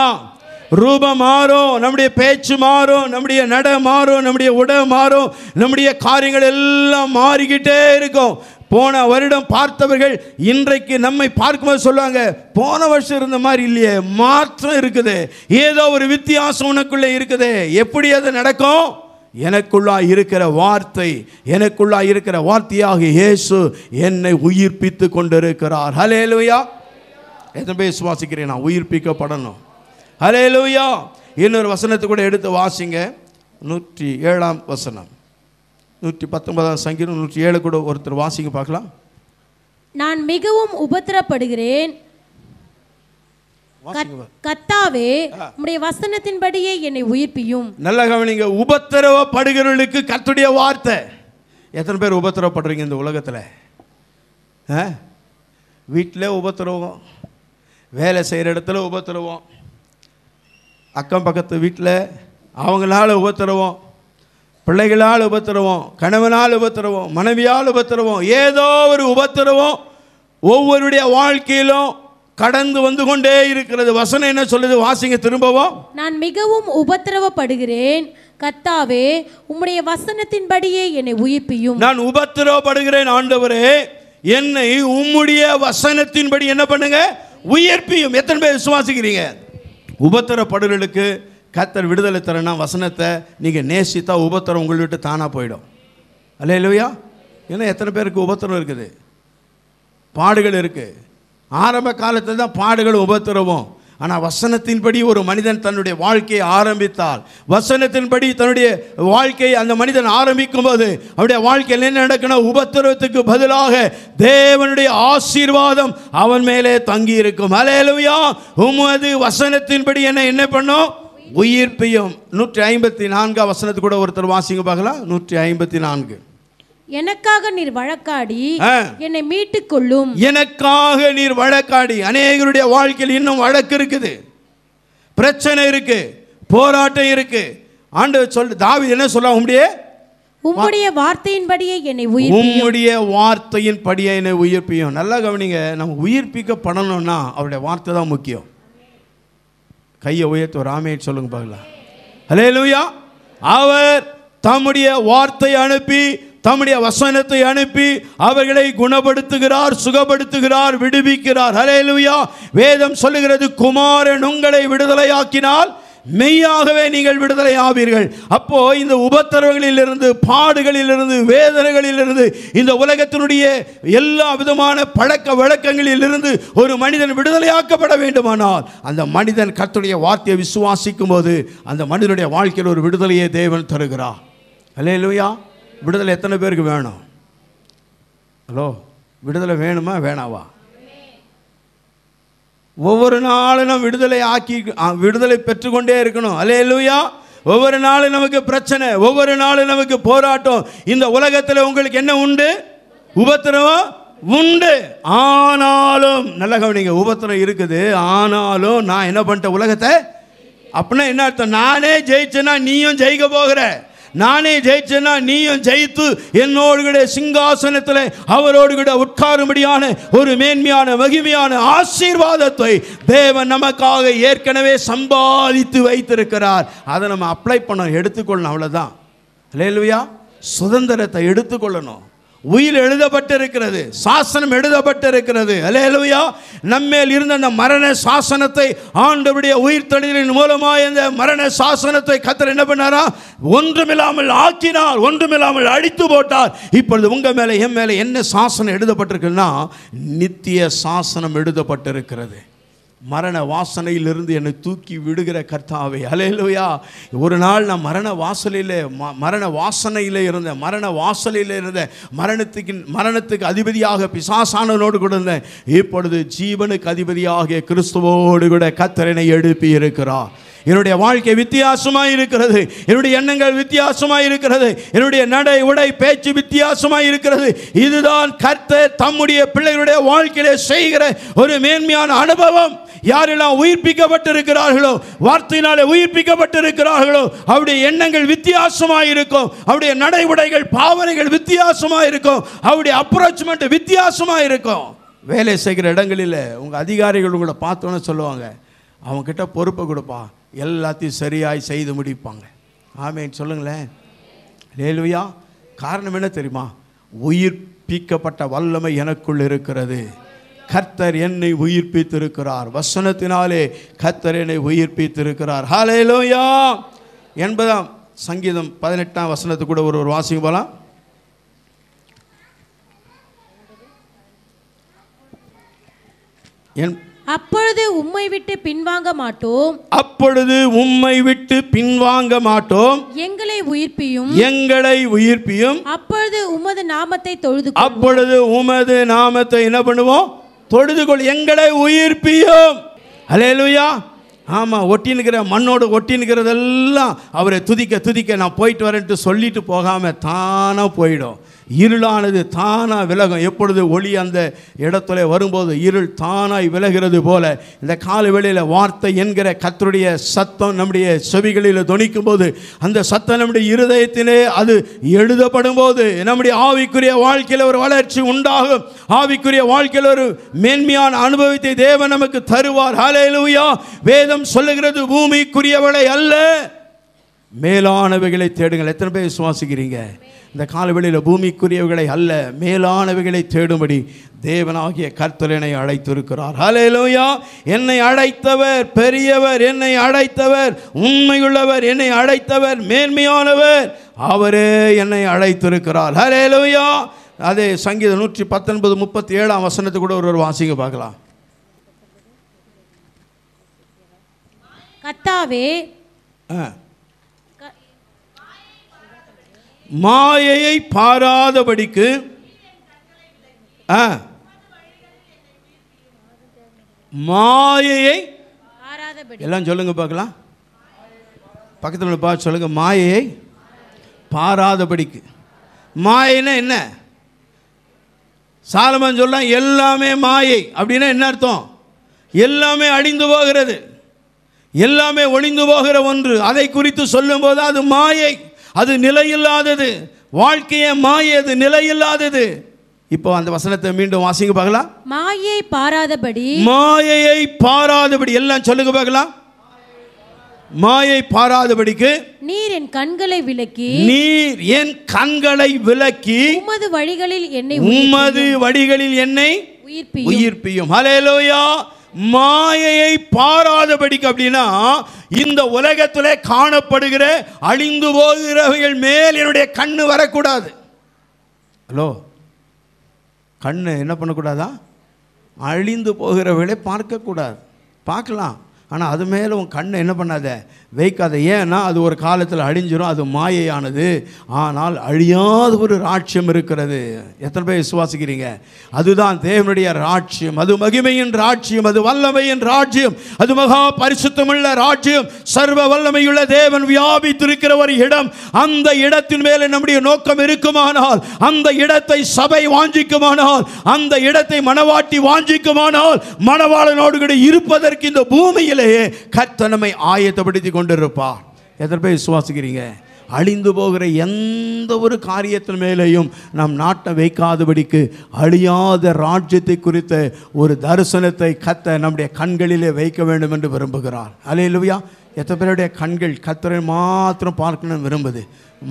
ரூபம் மாறும், நம்முடைய பேச்சு மாறும், நம்முடைய நட மாறும், நம்முடைய உடை மாறும், நம்முடைய காரியங்கள் எல்லாம் மாறிக்கிட்டே இருக்கும். போன வருடம் பார்த்தவர்கள் இன்றைக்கு நம்மை பார்க்கும்போது சொல்லுவாங்க, போன வருஷம் இருந்த மாதிரி இல்லையே, மாற்றம் இருக்குது, ஏதோ ஒரு வித்தியாசம் உனக்குள்ளே இருக்குது. எப்படி அது நடக்கும்? எனக்குள்ளாய் இருக்கிற வார்த்தை, எனக்குள்ளாய் இருக்கிற வார்த்தையாக இயேசு என்னை உயிர்ப்பித்து கொண்டிருக்கிறார். ஹல்லேலூயா. எத்தனை பேர் விசுவாசிக்கிறேன் நான் உயிர்ப்பிக்கப்படணும்? ஹல்லேலூயா. இன்னொரு வசனத்தை கூட எடுத்து வாசிங்க. 107ஆம் வசனம், 119ஆம் சங்கீதம் 107 கூட ஒருத்தர் வாசிங்க பார்க்கலாம். நான் மிகவும் உபத்திரப்படுகிறேன், கர்த்தாவே உம்முடைய வசனத்தின்படியே என்னை உயிர்ப்பியும். நல்ல கவனிங்க, உபத்திரவப்படுகிறவர்களுக்கு கர்த்தருடைய வார்த்தை. எத்தனை பேர் உபத்திரவப்படுறீங்க இந்த உலகத்தில்? வீட்டில் உபத்திரவம், வேலை செய்கிற இடத்துல உபத்திரவம், அக்கம் பக்கத்து வீட்டில் அவங்களால உபத்திரவம், பிள்ளைகளால் உபத்திரவம், கணவனால் உபத்திரவம், மனைவியால் உபத்திரவம், ஏதோ ஒரு உபத்திரவம் ஒவ்வொருடைய வாழ்க்கையிலும் கடந்து வந்து கொண்டே இருக்கிறது. வசனம் என்ன சொல்லுது? வாசிங்க திரும்பவும். நான் மிகவும் உபத்திரவப்படுகிறேன், கர்த்தாவே உம்முடைய வசனத்தின்படியே என்னை உயிர்ப்பியும். நான் உபத்திரவப்படுகிறேன் ஆண்டவரே, என்னை உம்முடைய வசனத்தின்படி என்ன பண்ணுங்க? உயிர்ப்பியும். எத்தனை பேர் விசுவாசிக்கிறீங்க? உபத்திரப்படுறதுக்கு கர்த்தர் விடுதலை தரனா வசனத்தை நீங்கள் நேசித்தா உபத்திரம் உங்களை விட்டு தானாக போயிடும். அல்லேலூயா. ஏன்னா எத்தனை பேருக்கு உபத்திரம் இருக்குது, பாடுகள் இருக்குது. ஆரம்ப காலத்தில் தான் பாடுகள் உபத்திரவம். ஆனால் வசனத்தின்படி ஒரு மனிதன் தன்னுடைய வாழ்க்கையை ஆரம்பித்தால், வசனத்தின்படி தன்னுடைய வாழ்க்கையை அந்த மனிதன் ஆரம்பிக்கும் போது அவருடைய வாழ்க்கையில் என்ன நடக்கணும்? உபத்திரவத்துக்கு பதிலாக தேவனுடைய ஆசீர்வாதம் அவன் மேலே தங்கி இருக்கும். அல்லேலூயா. உமது வசனத்தின்படி என்ன பண்ணும்? உயிர்ப்பியும். 154 வசனத்துக்கு கூட ஒருத்தர் வாசிங்க பார்க்கலாம். 154. எனக்காக நீர் வழக்காடி என்னை மீட்டுக் கொள்ளும். எனக்காக நீர் வழக்காடி. அநேகருடைய வாழ்க்கையில் இன்னும் வழக்கு இருக்குது, பிரச்சனை இருக்கு, போராட்டம் இருக்கு. ஆண்டவர் சொல்ற தாவீது என்ன சொல்ல? உம்முடைய வார்த்தையின்படியே என்னை உயிர்ப்பியும். உம்முடைய வார்த்தையின்படியே என்னை உயிர்ப்பியும். நல்லா கவனிங்க, நம்ம உயிர்ப்பிக்கப்படணும்னா அவருடைய வார்த்தை தான் முக்கியம். கையை உயர்த்து ஒரு ஆமென் சொல்லுங்க பார்க்கலாம். ஹல்லேலூயா. அவர் தம்முடைய வார்த்தை அனுப்பி, தம்முடைய வசனத்தை அனுப்பி அவர்களை குணப்படுத்துகிறார், சுகப்படுத்துகிறார், விடுவிக்கிறார். ஹல்லேலூயா. வேதம் சொல்லுகிறது, குமாரன் உங்களை விடுதலையாக்கினால் மெய்யாகவே நீங்கள் விடுதலை ஆவீர்கள். அப்போ இந்த உபத்திரவங்களிலிருந்து, பாடுகளிலிருந்து, வேதனைகளிலிருந்து, இந்த உலகத்தினுடைய எல்லா விதமான பழக்க வழக்கங்களிலிருந்து ஒரு மனிதன் விடுதலையாக்கப்பட வேண்டுமானால் அந்த மனிதன் கர்த்தருடைய வார்த்தையை விசுவாசிக்கும் போது அந்த மனிதனுடைய வாழ்க்கையில் ஒரு விடுதலையை தேவன் தருகிறார். அல்லேலூயா. விடுதலை எத்தனை பேருக்கு வேணும்? ஹலோ, விடுதலை வேணுமா வேணாவா? ஒவ்வொரு நாளும் விடுதலை பெற்றுக்கொண்டே இருக்கணும். அல்லேலூயா. ஒவ்வொரு நாளும் நமக்கு பிரச்சனை, ஒவ்வொரு நாளும் நமக்கு போராட்டம். இந்த உலகத்தில் உங்களுக்கு என்ன உண்டு? உபத்திரவம் உண்டு. ஆனாலும் நல்ல கவனிங்க, உபத்திரம் இருக்குது, ஆனாலும் நான் என்ன பண்ணிட்டேன்? உலகத்தை. அப்படின்னா என்ன அர்த்தம்? நானே ஜெயிச்சேன்னா நீயும் ஜெயிக்க போகிற, நானே ஜெயிச்சேன்னா நீயும் ஜெயித்து என்னோடு கூட சிங்காசனத்தில் அவரோடு கூட உட்காரும்படியான ஒரு மேன்மையான மகிமையான ஆசீர்வாதத்தை தேவன் நமக்காக ஏற்கனவே சம்பாதித்து வைத்திருக்கிறார். அதை நம்ம அப்ளை பண்ண எடுத்துக்கொள்ளணும். அவ்வளோதான். அல்லேலூயா. சுதந்திரத்தை எடுத்துக்கொள்ளணும். உயிர் எழுதப்பட்டிருக்கிறது, சாசனம் எழுதப்பட்டிருக்கிறது. அல்லேலூயா. நம்மேல் இருந்த அந்த மரண சாசனத்தை ஆண்டவருடைய உயிர்த்தெழுதலின் மூலமாக இந்த மரண சாசனத்தை கர்த்தர் என்ன பண்ணாரா? ஒன்றுமில்லாமல் ஆக்கினார், ஒன்றுமில்லாமல் அழித்து போட்டார். இப்பொழுது உங்க மேலே என் மேலே என்ன சாசனம் எழுதப்பட்டிருக்குன்னா நித்திய சாசனம் எழுதப்பட்டிருக்கிறது. மரண வாசனையிலிருந்து என்னை தூக்கி விடுகிற கர்த்தாவே. அல்லேலூயா. ஒரு நாள் நான் மரண வாசனையில் இருந்த மரணத்துக்கு அதிபதியாக பிசாசானவனோடு கூட இருந்தேன். இப்பொழுது ஜீவனுக்கு அதிபதியாக கிறிஸ்துவோடு கூட கர்த்தர் என்னை எழுப்பி இருக்கிறார். என்னுடைய வாழ்க்கை வித்தியாசமாக இருக்கிறது, என்னுடைய எண்ணங்கள் வித்தியாசமாக இருக்கிறது, என்னுடைய நடை உடை பேச்சு வித்தியாசமாக இருக்கிறது. இதுதான் கர்த்தர் தம்முடைய பிள்ளைகளுடைய வாழ்க்கையிலே செய்கிற ஒரு மேன்மையான அனுபவம். யாரெல்லாம் உயிர்ப்பிக்கப்பட்டிருக்கிறார்களோ, வார்த்தையினாலே உயிர்ப்பிக்கப்பட்டிருக்கிறார்களோ, அவருடைய எண்ணங்கள் வித்தியாசமாக இருக்கும், அவருடைய நடை உடைகள் பாவனைகள் வித்தியாசமாக இருக்கும், அவருடைய அப்ரோச்மெண்ட் வித்தியாசமாக இருக்கும். வேலை செய்கிற இடங்களில் உங்கள் அதிகாரிகள் உங்களை பார்த்தோன்னு சொல்லுவாங்க, அவங்ககிட்ட பொறுப்பை கொடுப்பா, எல்லாத்தையும் சரியாய் செய்து முடிப்பாங்க. ஆமேன் சொல்லுங்களேன். அல்லேலூயா. காரணம் என்ன தெரியுமா? உயிர்ப்பிக்கப்பட்ட வல்லமை எனக்குள் இருக்கிறது. கர்த்தர் என்னை உயிர்ப்பித்திருக்கிறார். வசனத்தினாலே கர்த்தர் என்னை உயிர்ப்பித்திருக்கிறார். ஹல்லேலூயா. 80ஆம் சங்கீதம் 18ஆம் வசனத்துக்கு கூட ஒரு வாசிங்க போலாம். அப்பொழுது உம்மை விட்டு பின்வாங்க மாட்டோம், அப்பொழுது உம்மை விட்டு பின்வாங்க மாட்டோம், எங்களை உயிர்ப்பியும், எங்களை உயிர்ப்பியும், அப்பொழுது உமது நாமத்தை தொழுது, அப்பொழுது உமது நாமத்தை என்ன பண்ணுவோம், தொழுதுகொள், எங்களை உயிர்ப்பியும். அல்லேலூயா. ஆமாம், ஒட்டினுக்கிற மண்ணோடு ஒட்டினுக்கிறதெல்லாம் அவரை துதிக்க துதிக்க நான் போயிட்டு வரேன்ட்டு சொல்லிட்டு போகாமல் தானாக போயிடும். இருளானது தானாக விலகும். எப்பொழுது ஒளி அந்த இடத்துல வரும்போது இருள் தானாய் விலகிறது போல இந்த கால வேளையில் வார்த்தை என்கிற கர்த்தருடைய சத்தம் நம்முடைய செவிகளில் தொனிக்கும் போது, அந்த சத்தம் நம்முடைய இருதயத்திலே அது எழுதப்படும் போது நம்முடைய ஆவிக்குரிய வாழ்க்கையில் ஒரு வளர்ச்சி உண்டாகும். ஆவிக்குரிய வாழ்க்கையில் ஒரு மேன்மையான அனுபவத்தை தேவன் நமக்கு தருவார். ஹல்லேலூயா. வேதம் சொல்லுகிறது, பூமிக்குரியவளை அல்ல மேலானவைகளை தேடுங்கள். எத்தனை பேர் விசுவாசிக்கிறீங்க? இந்த காலவெளியில் பூமிக்குரியவைகளை அல்ல மேலானவைகளை தேடும்படி தேவனாகிய கர்த்தர் என்னை அழைத்திருக்கிறார். ஹல்லேலூயா. என்னை அழைத்தவர் பெரியவர், என்னை அழைத்தவர் உண்மையுள்ளவர், என்னை அழைத்தவர் மேன்மையானவர், அவரே என்னை அழைத்திருக்கிறார். ஹல்லேலூயா. அதே சங்கீதம் 119:37 வசனத்துக்கு கூட ஒரு வாசிங்க பார்க்கலாம். கர்த்தாவே, மாயையை பாராதபடிக்கு மாயையை எல்லாம் சொல்லுங்க பார்க்கலாம். பக்கத்தில் பார்த்து சொல்லுங்க, மாயையை பாராதபடிக்கு. மாயைன்னா என்ன? சாலமன் சொல்ல எல்லாமே மாயை அப்படின்னா என்ன அர்த்தம்? எல்லாமே அழிந்து போகிறது, எல்லாமே ஒளிந்து போகிற ஒன்று. அதை குறித்து சொல்லும் போது அது மாயை, அது நிலையில்லாதது. வாழ்க்கையே மாயை, அது நிலையில்லாதது. இப்போ அந்த வசனத்தை மீண்டும் வாசிங்க பார்க்கலாம். மாயை பாராதபடி, மாயையை பாராதபடி, எல்லாம் சொல்லுங்க பார்க்கலாம். மாயை பாராதபடிக்கு நீர் என் கண்களை விலக்கி, நீர் என் கண்களை விலக்கி உமது வழிகளில் என்னை, உமது வழிகளில் என்னை உயிர்ப்பியும். ஹல்லேலூயா. மாயையை பாராதபடிக்கு அப்படின்னா இந்த உலகத்திலே காணப்படுகிற அழிந்து போகிறவைகள் மேல் என்னுடைய கண்ணு வரக்கூடாது. ஹலோ, கண்ணு என்ன பண்ணக்கூடாதா? அழிந்து போகிறவைகளை பார்க்கக்கூடாது. பார்க்கலாம், ஆனால் அது மேலே உன் கண்ணை என்ன பண்ணாத, வைக்காத. ஏன்னா அது ஒரு காலத்தில் அழிஞ்சிடும், அது மாயையானது. ஆனால் அழியாத ஒரு ராட்சியம் இருக்கிறது. எத்தனை பேர் விசுவாசிக்கிறீங்க? அதுதான் தேவனுடைய ராட்சியம். அது மகிமையின் ராட்சியம், அது வல்லமையின் ராட்சியம், அது மகா பரிசுத்தமுள்ள ராட்சியம். சர்வ வல்லமையுள்ள தேவன் வியாபித்திருக்கிற ஒரு இடம். அந்த இடத்தின் மேலே நம்முடைய நோக்கம் இருக்குமானால், அந்த இடத்தை சபை வாஞ்சிக்குமானால், அந்த இடத்தை மணவாட்டி வாஞ்சிக்குமானால், மணவாளனோடு கூட இருப்பதற்கு இந்த பூமியிலேயே கர்த்தர் நம்மை ஆயத்தப்படுத்தி கொண்டிருப்பார். எத்தனை பேர் விசுவாசிக்கிறீங்க? அழிந்து போகிற எந்த ஒரு காரியத்தின் மேலேயும் நாம் நாட்டை வைக்காதபடிக்கு அழியாத ராஜ்யத்தை குறித்த ஒரு தரிசனத்தை கர்த்தர் நம்முடைய கண்களிலே வைக்க வேண்டும் என்று விரும்புகிறார். அல்லேலூயா. எத்தனை பேருடைய கண்கள் கர்த்தரை மாத்திரம் பார்க்கணும்னு விரும்புது?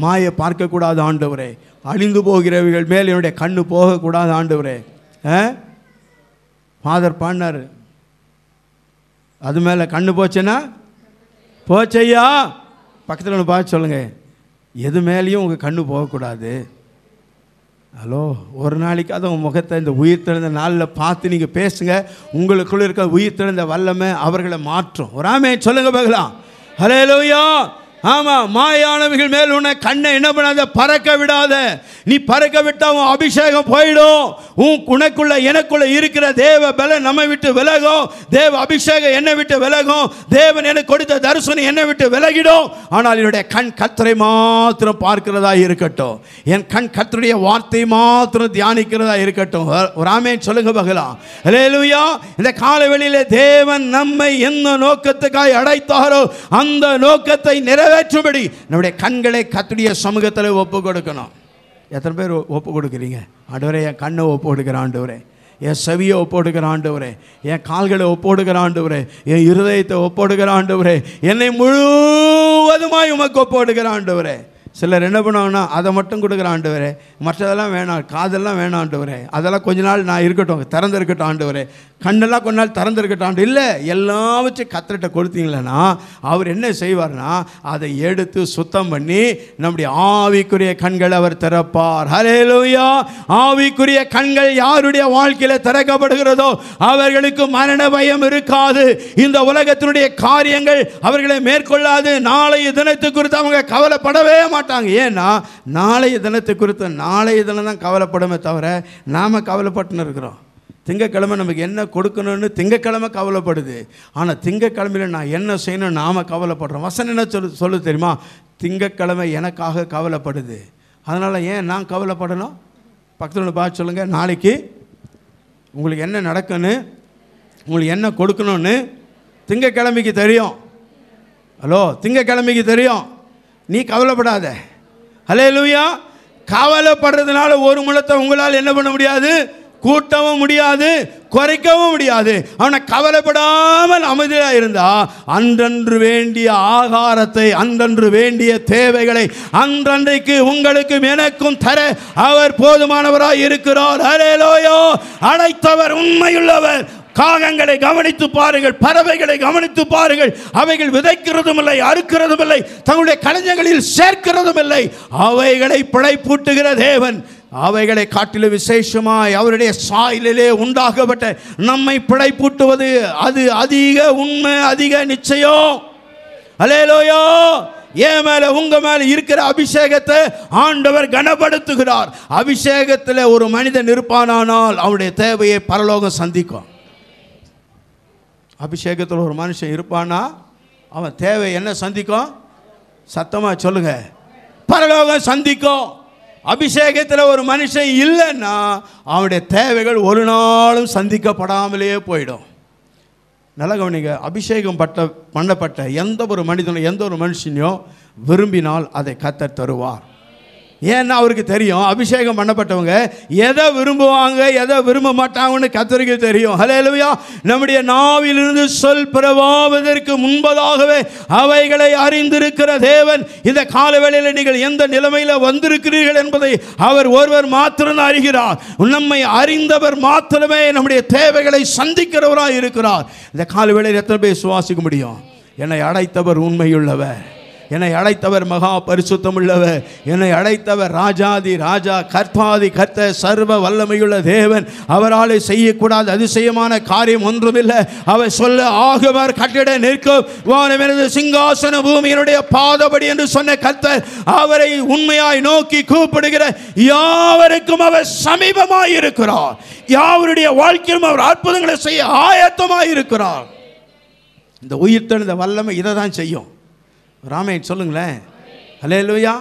மாயை பார்க்கக்கூடாது ஆண்டவரே, அழிந்து போகிறவர்கள் மேல் என்னுடைய கண்ணு போகக்கூடாது ஆண்டவரே. ஃபாதர் பாடினார், அது மேலே கண்ணு போச்சுன்னா போச்சையா. பக்கத்தில் ஒன்று பார்த்து சொல்லுங்கள், எது மேலேயும் உங்கள் கண்ணு போகக்கூடாது. ஹலோ, ஒரு நாளைக்கு அது உங்கள் முகத்தை இந்த உயிர் தெழுந்த நாளில் பார்த்து நீங்கள் பேசுங்க. உங்களுக்குள்ளே இருக்க உயிர் தெழுந்த வல்லமை அவர்களை மாற்றும். ஒரு ஆமே சொல்லுங்க பார்க்கலாம். ஹல்லேலூயா. ஆமாம், மாயானவைகள் மேல் உன்னை கண்ணை என்ன பண்ணாத, பறக்க விடாத. நீ பறக்க விட்டால் உன் அபிஷேகம் போயிடும். உனக்குள்ள எனக்குள்ள இருக்கிற தேவ பலன் நம்மை விட்டு விலகும். தேவ அபிஷேகம் என்னை விட்டு விலகும். தேவன் எனக்கு கொடுத்த தரிசனம் என்னை விட்டு விலகிடும். ஆனால் என்னுடைய கண் கர்த்தரை மாத்திரம் பார்க்கிறதா இருக்கட்டும். என் கண் கர்த்தருடைய வார்த்தை மாத்திரம் தியானிக்கிறதா இருக்கட்டும். ஒரு ஆமென் சொல்லுங்க பார்க்கலாம். ஹல்லேலூயா. இந்த காலவெளியிலே தேவன் நம்மை எந்த நோக்கத்துக்காய் அழைத்தாரோ அந்த நோக்கத்தை நிறைவேற்றும்படி நம்முடைய கண்களை கர்த்தருடைய சமூகத்தில் ஒப்பு கொடுக்கணும். எத்தனை பேர் ஒப்பு கொடுக்குறீங்க? ஆண்டவரே, என் கண்ணை ஒப்பு கொடுக்குற ஆண்டவரே, என் செவியை ஒப்பு கொடுக்குற ஆண்டவரே, என் கால்களை ஒப்பு கொடுக்குற ஆண்டவரே, என் இருதயத்தை ஒப்பு கொடுக்குற ஆண்டவரே, என்னை முழுவதுமாய் உமக்கு ஒப்பு கொடுக்குற ஆண்டவரே. சிலர் என்ன பண்ணுவாங்கன்னா அதை மட்டும் கொடுக்குற ஆண்டவரே, மற்றதெல்லாம் வேணாம், காதெல்லாம் வேணாம் ஆண்டவரே, அதெல்லாம் கொஞ்ச நாள் நான் இருக்கட்டும், திறந்திருக்கட்டும் ஆண்டவரே, கண்ணெல்லாம் கொஞ்ச நாள் திறந்திருக்கட்டும் ஆண்டு. இல்லை, எல்லாம் வச்சு கர்த்தர்கிட்ட கொடுத்தீங்களன்னா அவர் என்ன செய்வார்னா அதை எடுத்து சுத்தம் பண்ணி நம்முடைய ஆவிக்குரிய கண்கள் அவர் திறப்பார். ஹல்லேலூயா. ஆவிக்குரிய கண்கள் யாருடைய வாழ்க்கையில் திறக்கப்படுகிறதோ அவர்களுக்கு மரண பயம் இருக்காது. இந்த உலகத்தினுடைய காரியங்கள் அவர்களை மேற்கொள்ளாது. நாளைய தினத்தை குறித்து அவங்க கவலைப்படவே மாட்டாங்க. ஏன்னா நாளைய தினத்தை குறித்து நாளைய தினம் தான் கவலைப்படமே தவிர நாம் கவலைப்பட்டுன்னு இருக்கிறோம். திங்கக்கிழமை நமக்கு என்ன கொடுக்கணும்னு திங்கக்கிழமை கவலைப்படுது. ஆனால் திங்கக்கிழமையில் நான் என்ன செய்யணும் நாம் கவலைப்படுறோம். வசனம் என்ன சொல்லு தெரியுமா? திங்கக்கிழமை எனக்காக கவலைப்படுது. அதனால் ஏன் நான் கவலைப்படணும்? பக்கத்தில் பார்த்து சொல்லுங்கள், நாளைக்கு உங்களுக்கு என்ன நடக்குன்னு, உங்களுக்கு என்ன கொடுக்கணும்னு திங்கக்கிழமைக்கு தெரியும். ஹலோ, திங்கக்கிழமைக்கு தெரியும். நீ கவலைப்படாத. ஹல்லேலூயா. கவலைப்படுறதுனால ஒரு முழத்தை உங்களால் என்ன பண்ண முடியாது? கூட்டவும் முடியாது, குறைக்கவும் முடியாது. ஆனால் கவலைப்படாமல் அமைதியாக இருந்தால் அன்றன்று வேண்டிய ஆகாரத்தை, அன்றன்று வேண்டிய தேவைகளை அன்றன்றைக்கு உங்களுக்கும் எனக்கும் தர அவர் போதுமானவராய் இருக்கிறார். ஹல்லேலூயா. அழைத்தவர் உண்மையுள்ளவர். காகங்களை கவனித்து பாருங்கள், பறவைகளை கவனித்து பாருங்கள். அவைகள் விதைக்கிறதும் இல்லை, அறுக்கிறதும் இல்லை, தங்களுடைய களஞ்சியங்களில் சேர்க்கிறதும் இல்லை. அவைகளை பிழைப்பூட்டுகிற தேவன் அவைகளை காட்டிலும் விசேஷமாய் அவருடைய சாயலிலே உண்டாகப்பட்ட நம்மை பிழைப்பூட்டுவது அது அதிக உண்மை, அதிக நிச்சயம். ஹல்லேலூயா. என் மேல உங்க மேல இருக்கிற அபிஷேகத்தை ஆண்டவர் கனப்படுத்துகிறார். அபிஷேகத்தில் ஒரு மனிதன் இருப்பானால் அவருடைய தேவையை பரலோகம் சந்திக்கும். அபிஷேகத்தில் ஒரு மனுஷன் இருப்பானா அவன் தேவை என்ன சந்திக்கும்? சத்தமாக சொல்லுங்க, பரலோகம் சந்திக்கும். அபிஷேகத்தில் ஒரு மனுஷன் இல்லைன்னா அவனுடைய தேவைகள் ஒரு நாளும் சந்திக்கப்படாமலே போயிடும். நல்ல கவனிங்க. அபிஷேகம் பண்ணப்பட்ட எந்த ஒரு மனிதனும் எந்த ஒரு மனுஷனையும் விரும்பினால் அதை கர்த்தர் தருவார். ஏன்னா அவருக்கு தெரியும் அபிஷேகம் பண்ணப்பட்டவங்க எதை விரும்புவாங்க எதை விரும்ப மாட்டாங்கன்னு கர்த்தருக்கு தெரியும். ஹல்லேலூயா. நம்முடைய நாவிலிருந்து சொல் பிறவாவதற்கு முன்பதாகவே அவைகளை அறிந்திருக்கிற தேவன் இந்த காலவேளையில் நீங்கள் எந்த நிலைமையில் வந்திருக்கிறீர்கள் என்பதை அவர் ஒருவர் மாத்திரம் அறிகிறார். நம்மை அறிந்தவர் மாத்திரமே நம்முடைய தேவைகளை சந்திக்கிறவராக இருக்கிறார். இந்த காலவேளையில் எத்தனை பேர் சுவாசிக்க முடியும்? என்னை அழைத்தவர் உண்மையுள்ளவர், என்னை அழைத்தவர் மகா பரிசுத்தம் உள்ளவர், என்னை அழைத்தவர் ராஜாதி ராஜா, கர்த்தாதி கர்த்தர், சர்வ வல்லமையுள்ள தேவன். அவரால் செய்யக்கூடாத அதிசயமான காரியம் ஒன்றுமில்லை. அவர் சொல்ல ஆகுவர் கட்டிட நிற்கும். வானமெனது சிங்காசன பூமியினுடைய பாதபடி என்று சொன்ன கர்த்தர் அவரை உண்மையாய் நோக்கி கூப்பிடுகிற யாவருக்கும் அவர் சமீபமாய் இருக்கிறார். யாவருடைய வாழ்க்கையிலும் அவர் அற்புதங்களை செய்ய ஆயத்தமாய் இருக்கிறார். இந்த உயிர்த்தெழுந்த வல்லமை இதை தான் செய்யும். ராமே சொல்லுங்களேன். ஹல்லேலூயா.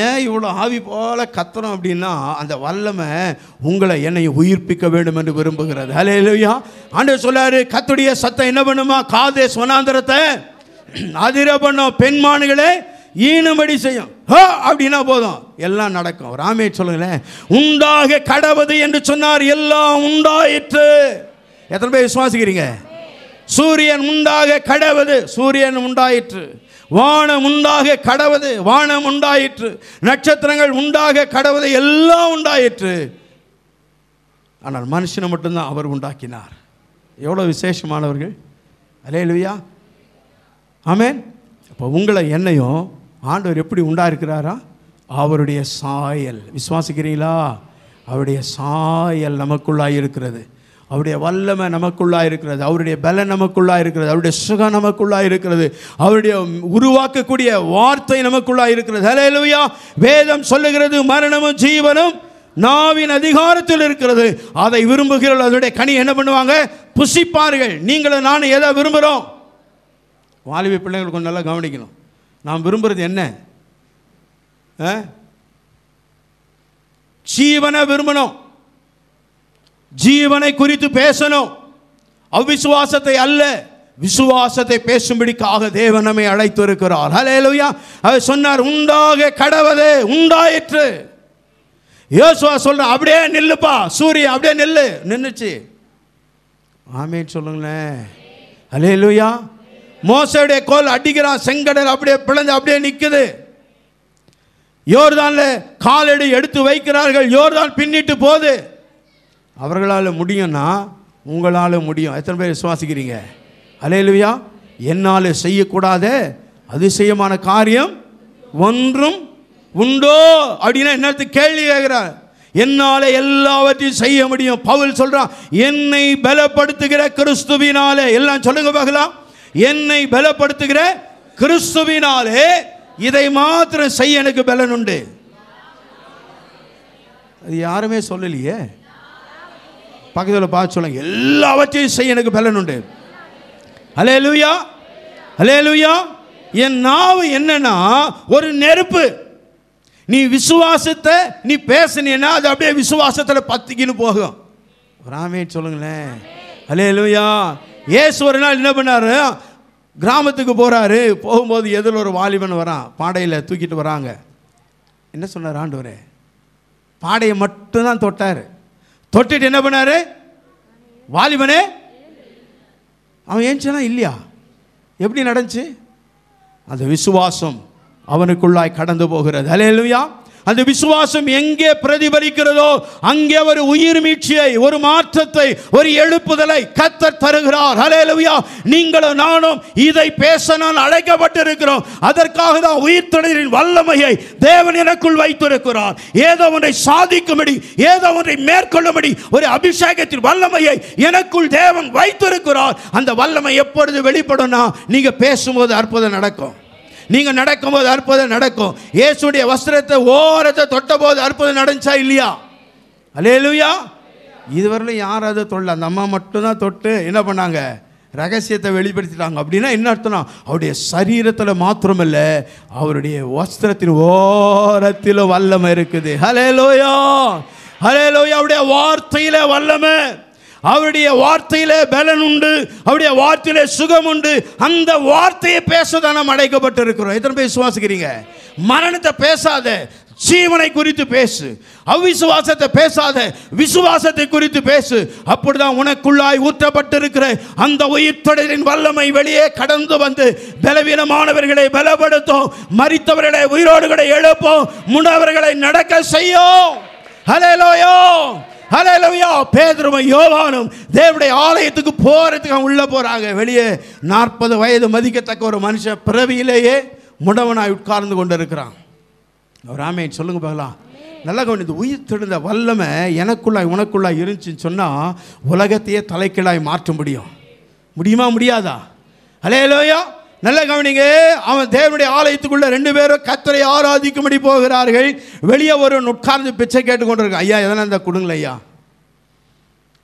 ஏன் இவ்வளோ ஆவி போல கத்துறோம் அப்படின்னா அந்த வல்லமை உங்களை என்னை உயிர்ப்பிக்க வேண்டும் என்று விரும்புகிறது. ஹல்லேலூயா. ஆண்டவர் சொல்றாரு, கர்த்தருடைய சத்தம் என்ன பண்ணுமா? காதேஸ் வனாந்தரத்தை அதிர பண்ணும், பெண்மான்களே ஈனும்படி செய்யும். அப்படின்னா போதும், எல்லாம் நடக்கும். ராமே சொல்லுங்களேன். உண்டாக கடவது என்று சொன்னார், எல்லாம் உண்டாயிற்று. எத்தனை பேர் விசுவாசிக்கிறீங்க? சூரியன் உண்டாக கடவது, சூரியன் உண்டாயிற்று. வானம் உண்டாக கடவது, வானம் உண்டாயிற்று. நட்சத்திரங்கள் உண்டாக கடவது, எல்லாம் உண்டாயிற்று. ஆனால் மனுஷனை மட்டும்தான் அவர் உண்டாக்கினார். எவ்வளோ விசேஷமானவர்கள். அல்லேலூயா. ஆமென். அப்போ உங்களை என்னையும் ஆண்டவர் எப்படி உண்டாயிருக்கிறாரா? அவருடைய சாயல். விசுவாசிக்கிறீங்களா? அவருடைய சாயல் நமக்குள்ளாய் இருக்கிறது. அவருடைய வல்லமை நமக்குள்ளாக இருக்கிறது. அவருடைய பலன் நமக்குள்ளாக இருக்கிறது. அவருடைய சுகம் நமக்குள்ளாக இருக்கிறது. அவருடைய உருவாக்கக்கூடிய வார்த்தை நமக்குள்ளாக இருக்கிறது. ஹல்லேலூயா. வேதம் சொல்லுகிறது, மரணமும் ஜீவனும் நாவின் அதிகாரத்தில் இருக்கிறது. அதை விரும்புகிறவர்கள் அதனுடைய கனி என்ன பண்ணுவாங்க? புசிப்பார்கள். நீங்களும் நானும் எதை விரும்புகிறோம்? வாலிப பிள்ளைகள் கொஞ்சம் நல்லா கவனிக்கணும். நாம் விரும்புகிறது என்ன? ஜீவனை விரும்பணும். ஜீவனை குறித்து பேசணும். அவிசுவாசத்தை அல்ல, விசுவாசத்தை பேசும்படிக்காக தேவன் நம்மை அழைத்து இருக்கிறார். ஹல்லேலூயா. அவர் சொன்னார், உண்டாக கடவது, உண்டாயிற்று. யோசுவா சொல்ற, அப்படியே நில்லுப்பா சூரியன், அப்படியே நின்னுச்சு. ஆமென் சொல்லுங்களேன். ஹல்லேலூயா. மோசேயுடைய கோல் அடிக்கிறான், செங்கடல் அப்படியே பிளந்து அப்படியே நிக்குது. யோர்தானில் காலடி எடுத்து வைக்கிறார்கள். யோர்தான் பின்னிட்டு போகுது. அவர்களால் முடியும்னா உங்களால் முடியும். எத்தனை பேர் விசுவாசிக்கிறீங்க? அல்லேலூயா. என்னால் செய்யக்கூடாத அதிசயமான காரியம் ஒன்றும் உண்டோ அப்படின்னா என்னத்துக்கு கேள்வி கேட்கிறார். என்னால எல்லாவற்றையும் செய்ய முடியும். பவுல் சொல்றான், என்னை பலப்படுத்துகிற கிறிஸ்துவினாலே. எல்லாம் சொல்லுங்க பார்க்கலாம். என்னை பலப்படுத்துகிற கிறிஸ்துவினாலே இதை மாத்திரம் செய்ய எனக்கு பலன் உண்டு. அது யாருமே சொல்லலையே. பக்கத்தில் பார்த்து சொல்லுங்க, எல்லாவற்றையும் செய்ய எனக்கு பலன் உண்டு. அல்லேலூயா, அல்லேலூயா. என் நாவு என்னன்னா ஒரு நெருப்பு. நீ விசுவாசத்தை நீ பேசினா அது அப்படியே விசுவாசத்தில் பத்திக்கின்னு போகும். ராமே சொல்லுங்களேன். அல்லேலூயா. இயேசு ஒரு நாள் என்ன பண்ணாரு, கிராமத்துக்கு போறாரு. போகும்போது எதில் ஒரு வாலிபன் வரான், பாடையில் தூக்கிட்டு வராங்க. என்ன சொன்னார் ஆண்டவரே? பாடையை மட்டும்தான் தொட்டார். தொட்டுட்டு என்ன பண்ணாரு, வாலிபனே அவன் ஏஞ்சானா இல்லையா? எப்படி நடந்துச்சு? அந்த விசுவாசம் அவனுக்குள்ளாய் கடந்து போகிறது. அல்லேலூயா. அந்த விசுவாசம் எங்கே பிரதிபலிக்கிறதோ அங்கே ஒரு உயிர் மீட்சியை, ஒரு மாற்றத்தை, ஒரு எழுப்புதலை கர்த்தர் தருகிறார். அல்லேலூயா. நீங்களும் நானும் இதை பேச நான் அழைக்கப்பட்டிருக்கிறோம். அதற்காக தான் உயிர்த்தெழுதலின் வல்லமையை தேவன் எனக்குள் வைத்திருக்கிறார். ஏதோ ஒன்றை சாதிக்கும்படி, ஏதோ ஒன்றை மேற்கொள்ளும்படி ஒரு அபிஷேகத்தின் வல்லமையை எனக்குள் தேவன் வைத்திருக்கிறார். அந்த வல்லமை எப்பொழுது வெளிப்படும்னா நீங்க பேசும்போது அற்புதம் நடக்கும். நீங்க நடக்கும்போது அற்புதம் நடக்கும். இயேசுடைய வஸ்திரத்தை ஓரத்தை தொட்ட போது அற்புதம் நடந்துச்சா இல்லையா? அல்லேலூயா. இதுவரையிலும் யாராவது தொல்ல, அந்த அம்மா மட்டும்தான் தொட்டு என்ன பண்ணாங்க, ரகசியத்தை வெளிப்படுத்திட்டாங்க. அப்படின்னா என்ன அர்த்தம்னா அவருடைய சரீரத்தில் மாத்திரமல்ல, அவருடைய வஸ்திரத்தின் ஓரத்தில் வல்லமை இருக்குது. அல்லேலூயா, அல்லேலூயா. அவருடைய வார்த்தையில வல்லமை, அவருடைய வார்த்தையில பலன் உண்டு, அவருடைய வார்த்தையில சுகம் உண்டு. அந்த வார்த்தையை பேசதான் நாம் அழைக்கப்பட்டிருக்கிறோம். எத்தனை பேர் விசுவாசிக்கிறீங்க? மரணத்தை பேசாத, ஜீவனை குறித்து பேசு. அவிசுவாசத்தை பேசாத, விசுவாசத்தை குறித்து பேசு. அப்படிதான் உனக்குள்ளாய் ஊற்றப்பட்டிருக்கிற அந்த உயிர்த்தெழுதலின் வல்லமை வெளியே கடந்து வந்து பலவீனமானவர்களை பலப்படுத்தும், மரித்தவர்களை உயிரோடுகளை எழுப்பும், முன்னவர்களை நடக்க செய்யும். ஹல்லேலூயா, ஹல்லேலூயா. பேதுருவும் யோவானும் தேவனுடைய ஆலயத்துக்கு போறதுக்கு உள்ள போறாங்க. வெளியே 40 வயது மதிக்கத்தக்க ஒரு மனுஷன் பிறவியிலேயே முடவனாய் உட்கார்ந்து கொண்டிருக்கிறான். ஆமென் சொல்லுங்க பார்க்கலாம். நல்லா கவனித்து, உயிர்த்தெழுந்த வல்லமை எனக்குள்ளாய் உனக்குள்ளாய் இருந்துச்சுன்னு சொன்னா உலகத்தையே தலைக்கீழாய் மாற்ற முடியும். முடியுமா? முடியாதா? ஹல்லேலூயா. நல்ல கவனிங்க. அவன் தேவனுடைய ஆலயத்துக்குள்ள 2 பேரும் கர்த்தரை ஆராதிக்கும்படி போகிறார்கள். வெளியே ஒரு உட்கார்ந்து பிச்சை கேட்டுக்கொண்டிருக்கான். ஐயா எதனா இந்த கொடுங்கள ஐயா.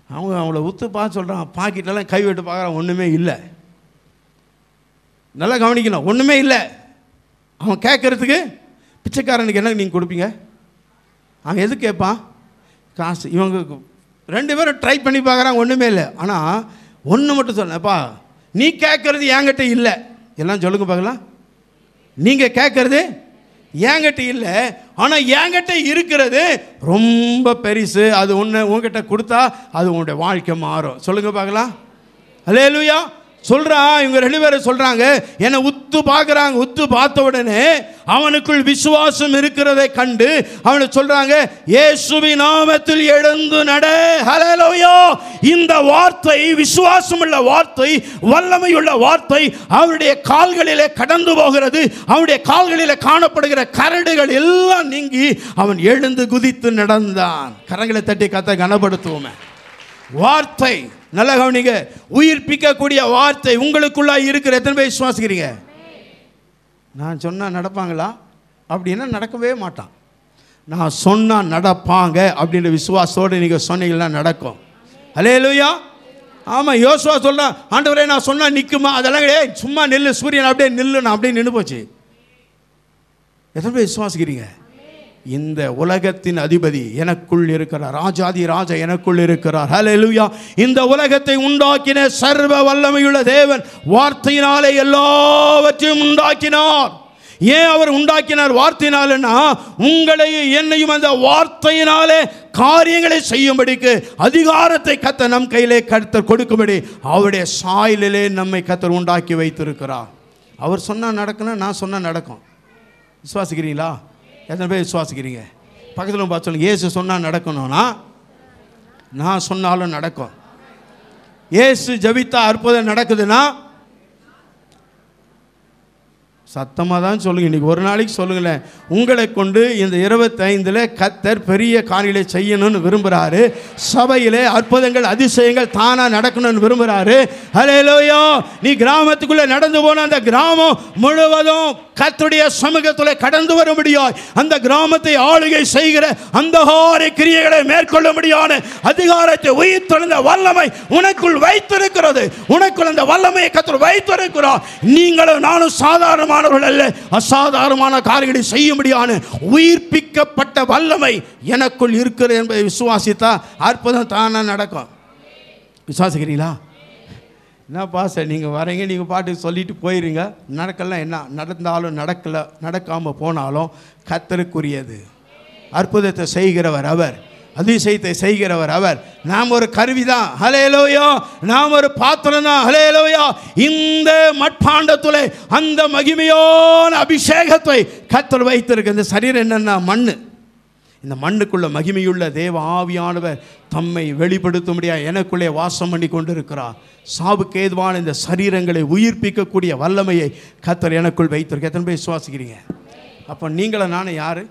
அவங்க அவங்கள உத்து பார்த்து சொல்கிறான். பாக்கெட்டெல்லாம் கை விட்டு பார்க்குறான், ஒன்றுமே இல்லை. நல்லா கவனிக்கணும், ஒன்றுமே இல்லை. அவன் கேட்கறதுக்கு பிச்சைக்காரனுக்கு என்ன நீங்கள் கொடுப்பீங்க? அவன் எது கேட்பான்? காசு. இவங்க 2 பேரும் ட்ரை பண்ணி பார்க்குறாங்க, ஒன்றுமே இல்லை. ஆனால் ஒன்று மட்டும் சொன்னப்பா, நீ கேட்கறது என்கிட்ட இல்லை. எல்லாம் சொல்லுங்க பார்க்கலாம். நீங்கள் கேட்கறது என்கிட்ட இல்லை, ஆனால் என்கிட்ட இருக்கிறது ரொம்ப பெருசு. அது உங்ககிட்ட கொடுத்தா அது உங்களுடைய வாழ்க்கை மாறும். சொல்லுங்க பார்க்கலாம். அல்லேலூயா. சொல்கிறான். இவங்க 2 பேரும் சொல்கிறாங்க, என்னை உத்து பார்க்குறாங்க. உத்து பார்த்த உடனே அவனுக்குள் விசுவாசம் இருக்கிறதை கண்டு அவனை சொல்கிறாங்க, இயேசுவின் நாமத்தில் எழுந்து நட. ஹல்லேலூயா. இந்த வார்த்தை விசுவாசமுள்ள வார்த்தை, வல்லமையுள்ள வார்த்தை அவருடைய கால்களிலே கடந்து போகிறது. அவருடைய கால்களிலே காணப்படுகிற கரடுகள் எல்லாம் நீங்கி அவன் எழுந்து குதித்து நடந்தான். கரங்களை தட்டி கத்த கனப்படுத்துவோமே. வார்த்தை நல்ல கவனிங்க, உயிர்ப்பிக்கக்கூடிய வார்த்தை உங்களுக்குள்ளாய் இருக்கிற. எத்தனை பேர் விசுவாசிக்கிறீங்க? நான் சொன்னால் நடப்பாங்களா அப்படின்னா நடக்கவே மாட்டான். நான் சொன்னால் நடப்பாங்க அப்படின்ற விசுவாசத்தோடு நீங்கள் சொன்னீங்கன்னா நடக்கும். அல்லேலூயா. ஆமாம். யோசுவா சொல்கிறான், ஆண்டவரே நான் சொன்னால் நிற்குமா? அதெல்லாம் கிடையாது, சும்மா நெல்லு, சூரியன் அப்படியே நில்லு, நான் அப்படியே நின்று போச்சு. எத்தனை பேர் விசுவாசிக்கிறீங்க? இந்த உலகத்தின் அதிபதி எனக்குள் இருக்கிறார். ராஜாதி ராஜா எனக்குள் இருக்கிறார். ஹல்லேலூயா. இந்த உலகத்தை உண்டாக்கின சர்வ வல்லமையுள்ள தேவன் வார்த்தையினாலே எல்லாவற்றையும் உண்டாக்கினார். ஏன் அவர் உண்டாக்கினார் வார்த்தையினாலன்னா, உங்களையும் என்னையும் அந்த வார்த்தையினாலே காரியங்களை செய்யும்படிக்கு அதிகாரத்தை கர்த்தர் நம் கையிலே கர்த்தர் கொடுக்கும்படி அவருடைய சாயலிலே நம்மை கர்த்தர் உண்டாக்கி வைத்திருக்கிறார். அவர் சொன்னால் நடக்கணும், நான் சொன்னால் நடக்கும். விசுவாசிக்கிறீங்களா? எத்தனை பேர் விசுவாசிக்கிறீங்க? பக்கத்தில் பார்த்து சொல்லுங்க, இயேசு சொன்னால் நடக்கணும்னா நான் சொன்னாலும் நடக்கும். இயேசு ஜெபித்தா அற்புதம் நடக்குதுன்னா சத்தமாக தான் சொல்லுங்கள். இன்றைக்கி ஒரு நாளைக்கு சொல்லுங்களேன், உங்களை கொண்டு இந்த 25 கர்த்தர் பெரிய காரியங்களை செய்யணும்னு விரும்புகிறாரு. சபையிலே அற்புதங்கள் அதிசயங்கள் தானாக நடக்கணும்னு விரும்புகிறாரு. ஹல்லேலூயா. நீ கிராமத்துக்குள்ளே நடந்து போன அந்த கிராமம் முழுவதும் கர்த்தருடைய சமூகத்தில் கடந்து வர முடியாது. அந்த கிராமத்தை ஆளுகை செய்கிற அந்தகார கிரியைகளை மேற்கொள்ள முடியாத அதிகாரத்தை உயிர்த்தெழுந்த வல்லமை உனக்குள் வைத்திருக்கிறது. உனக்குள் அந்த வல்லமையை கர்த்தர் வைத்திருக்கிறார். நீங்களும் நானும் சாதாரணமான அல்ல, அசாதாரணமான காரியங்களை செய்ய முடியான உயிர்ப்பிக்கப்பட்ட வல்லமை எனக்குள் இருக்கிறது என்பதை விசுவாசித்தா அற்புதம் தானா நடக்கும். விசுவாசிக்கிறீங்களா? என்ன பாச நீங்கள் வரீங்க, நீங்கள் பாட்டுக்கு சொல்லிட்டு போயிருங்க, நடக்கலாம். என்ன நடந்தாலும் நடக்காமல் போனாலும் கர்த்தருக்குரியது. அற்புதத்தை செய்கிறவர் அவர், அதிசயத்தை செய்கிறவர் அவர். நாம் ஒரு கருவிதான். ஹல்லேலூயா. நாம் ஒரு பாத்திரம் தான். ஹல்லேலூயா. இந்த மட்பாண்டத்திலே அந்த மகிமையான அபிஷேகத்தை கர்த்தர் வைத்திருக்க. இந்த சரீரம் என்னன்னா மண். இந்த மண்ணுக்குள்ள மகிமையுள்ள தேவ ஆவியானவர் தம்மை வெளிப்படுத்த முடியாது எனக்குள்ளே வாசம் பண்ணி கொண்டிருக்கிறார். சாவுக்கு ஏதுவான இந்த சரீரங்களை உயிர்ப்பிக்கக்கூடிய வல்லமையை கர்த்தர் எனக்குள் வைத்திருக்க. எத்தனை பேர் விசுவாசிக்கிறீங்க? அப்போ நீங்கள நானும் யாரு?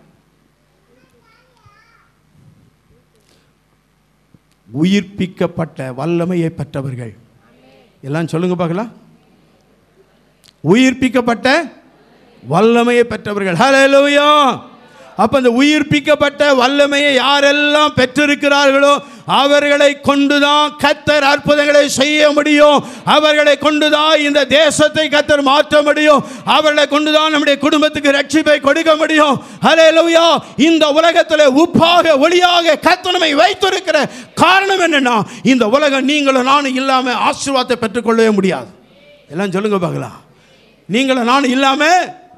உயிர்ப்பிக்கப்பட்ட வல்லமையை பெற்றவர்கள். எல்லாம் சொல்லுங்க பார்க்கலாம். உயிர்ப்பிக்கப்பட்ட வல்லமையை பெற்றவர்கள். ஹல்லேலூயா. அப்ப அந்த உயிர்ப்பிக்கப்பட்ட வல்லமையை யாரெல்லாம் பெற்றிருக்கிறார்களோ அவர்களை கொண்டுதான் கர்த்தர் அற்புதங்களை செய்ய முடியும். அவர்களை கொண்டுதான் இந்த தேசத்தை கர்த்தர் மாற்ற முடியும். அவர்களை கொண்டுதான் நம்முடைய குடும்பத்துக்கு ரட்சிப்பை கொடுக்க முடியும். ஹல்லேலூயா. இந்த உலகத்தில் உப்பாக ஒளியாக கர்த்தர் நம்மை வைத்திருக்கிற காரணம் என்னன்னா, இந்த உலகம் நீங்களும் நானும் இல்லாம ஆசீர்வாதத்தை பெற்றுக்கொள்ளவே முடியாது. எல்லாம் சொல்லுங்க பார்க்கலாம். நீங்களும் நானும் இல்லாம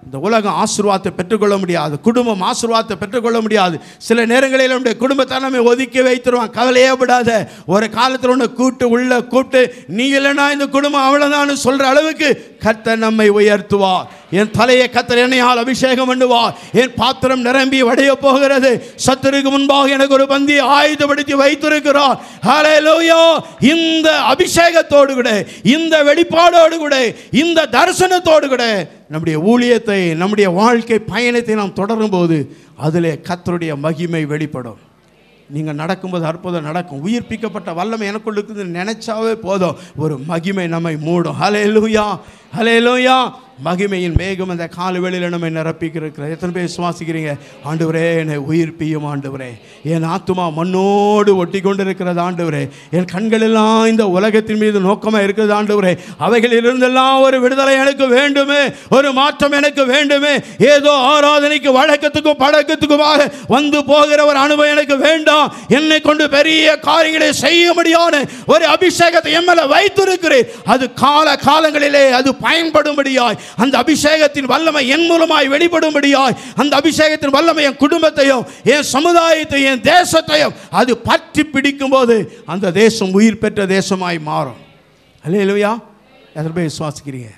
இந்த உலகம் ஆசீர்வாதத்தை பெற்றுக்கொள்ள முடியாது. குடும்பம் ஆசீர்வாதத்தை பெற்றுக்கொள்ள முடியாது. சில நேரங்களில் நம்முடைய குடும்பத்தை நம்ம ஒதுக்கி வைத்துருவான். கவலையே விடாத. ஒரு காலத்தில் ஒன்று கூப்பிட்டு நீ இல்லைன்னா இந்த குடும்பம் அவ்வளோதான் சொல்கிற அளவுக்கு கர்த்தர் நம்மை உயர்த்துவார். என் தலையை கர்த்தர் எண்ணெயால் அபிஷேகம் பண்ணுவார். என் பாத்திரம் நிரம்பி வடைய போகிறது. சத்துருக்கு முன்பாக எனக்கு ஒரு பந்தியை ஆயுதப்படுத்தி வைத்திருக்கிறார். ஹல்லேலூயா. இந்த அபிஷேகத்தோடு கூட, இந்த வெளிப்பாடோடு கூட, இந்த தரிசனத்தோடு கூட நம்முடைய ஊழியத்தை, நம்முடைய வாழ்க்கை பயணத்தை நாம் தொடரும் போது அதிலே கர்த்தருடைய மகிமை வெளிப்படும். நீங்கள் நடக்கும்போது அற்புதம் நடக்கும். உயிர்ப்பிக்கப்பட்ட வல்லமை எனக்குள்ள இருக்குதுன்னு நினைச்சாவே போதும், ஒரு மகிமை நம்மை மூடும். ஹல்லேலூயா. ஹல்லேலூயா. மகிமையின் மேகம் அந்த கால வேளையில் நம்மை நிரப்பிக்கிற எத்தனை பேர் விசுவாசிக்கிறீங்க? ஆண்டவரே என்னை உயிர்ப்பியும் ஆண்டவரே. என் ஆத்துமா மண்ணோடு ஒட்டி கொண்டிருக்கிறது ஆண்டவரே. என் கண்களெல்லாம் இந்த உலகத்தின் மீது நோக்கமாக இருக்கிறது ஆண்டவரே. அவைகளிலிருந்தெல்லாம் ஒரு விடுதலை எனக்கு வேண்டுமே, ஒரு மாற்றம் எனக்கு வேண்டுமே. ஏதோ ஆராதனைக்கு வழக்கத்துக்கும் பழக்கத்துக்குமாக வந்து போகிற ஒரு அனுபவம் எனக்கு வேண்டாம். என்னை கொண்டு பெரிய காரியங்களை செய்ய முடியாத ஒரு அபிஷேகத்தை என் மேல வைத்திருக்கிறேன். அது காலங்களிலே அது பயன்படும்படியாய், அந்த அபிஷேகத்தின் வல்லமை என் மூலமாய் வெளிப்படும்படியாய், அந்த அபிஷேகத்தின் வல்லமை என் குடும்பத்தையும் என் சமுதாயத்தையும் என் தேசத்தையும் அது பற்றி பிடிக்கும் போது அந்த தேசம் உயிர் பெற்ற தேசமாய் மாறும். அல்லேலூயா. எத்தனை பேர் விசுவாசிக்கிறீங்க?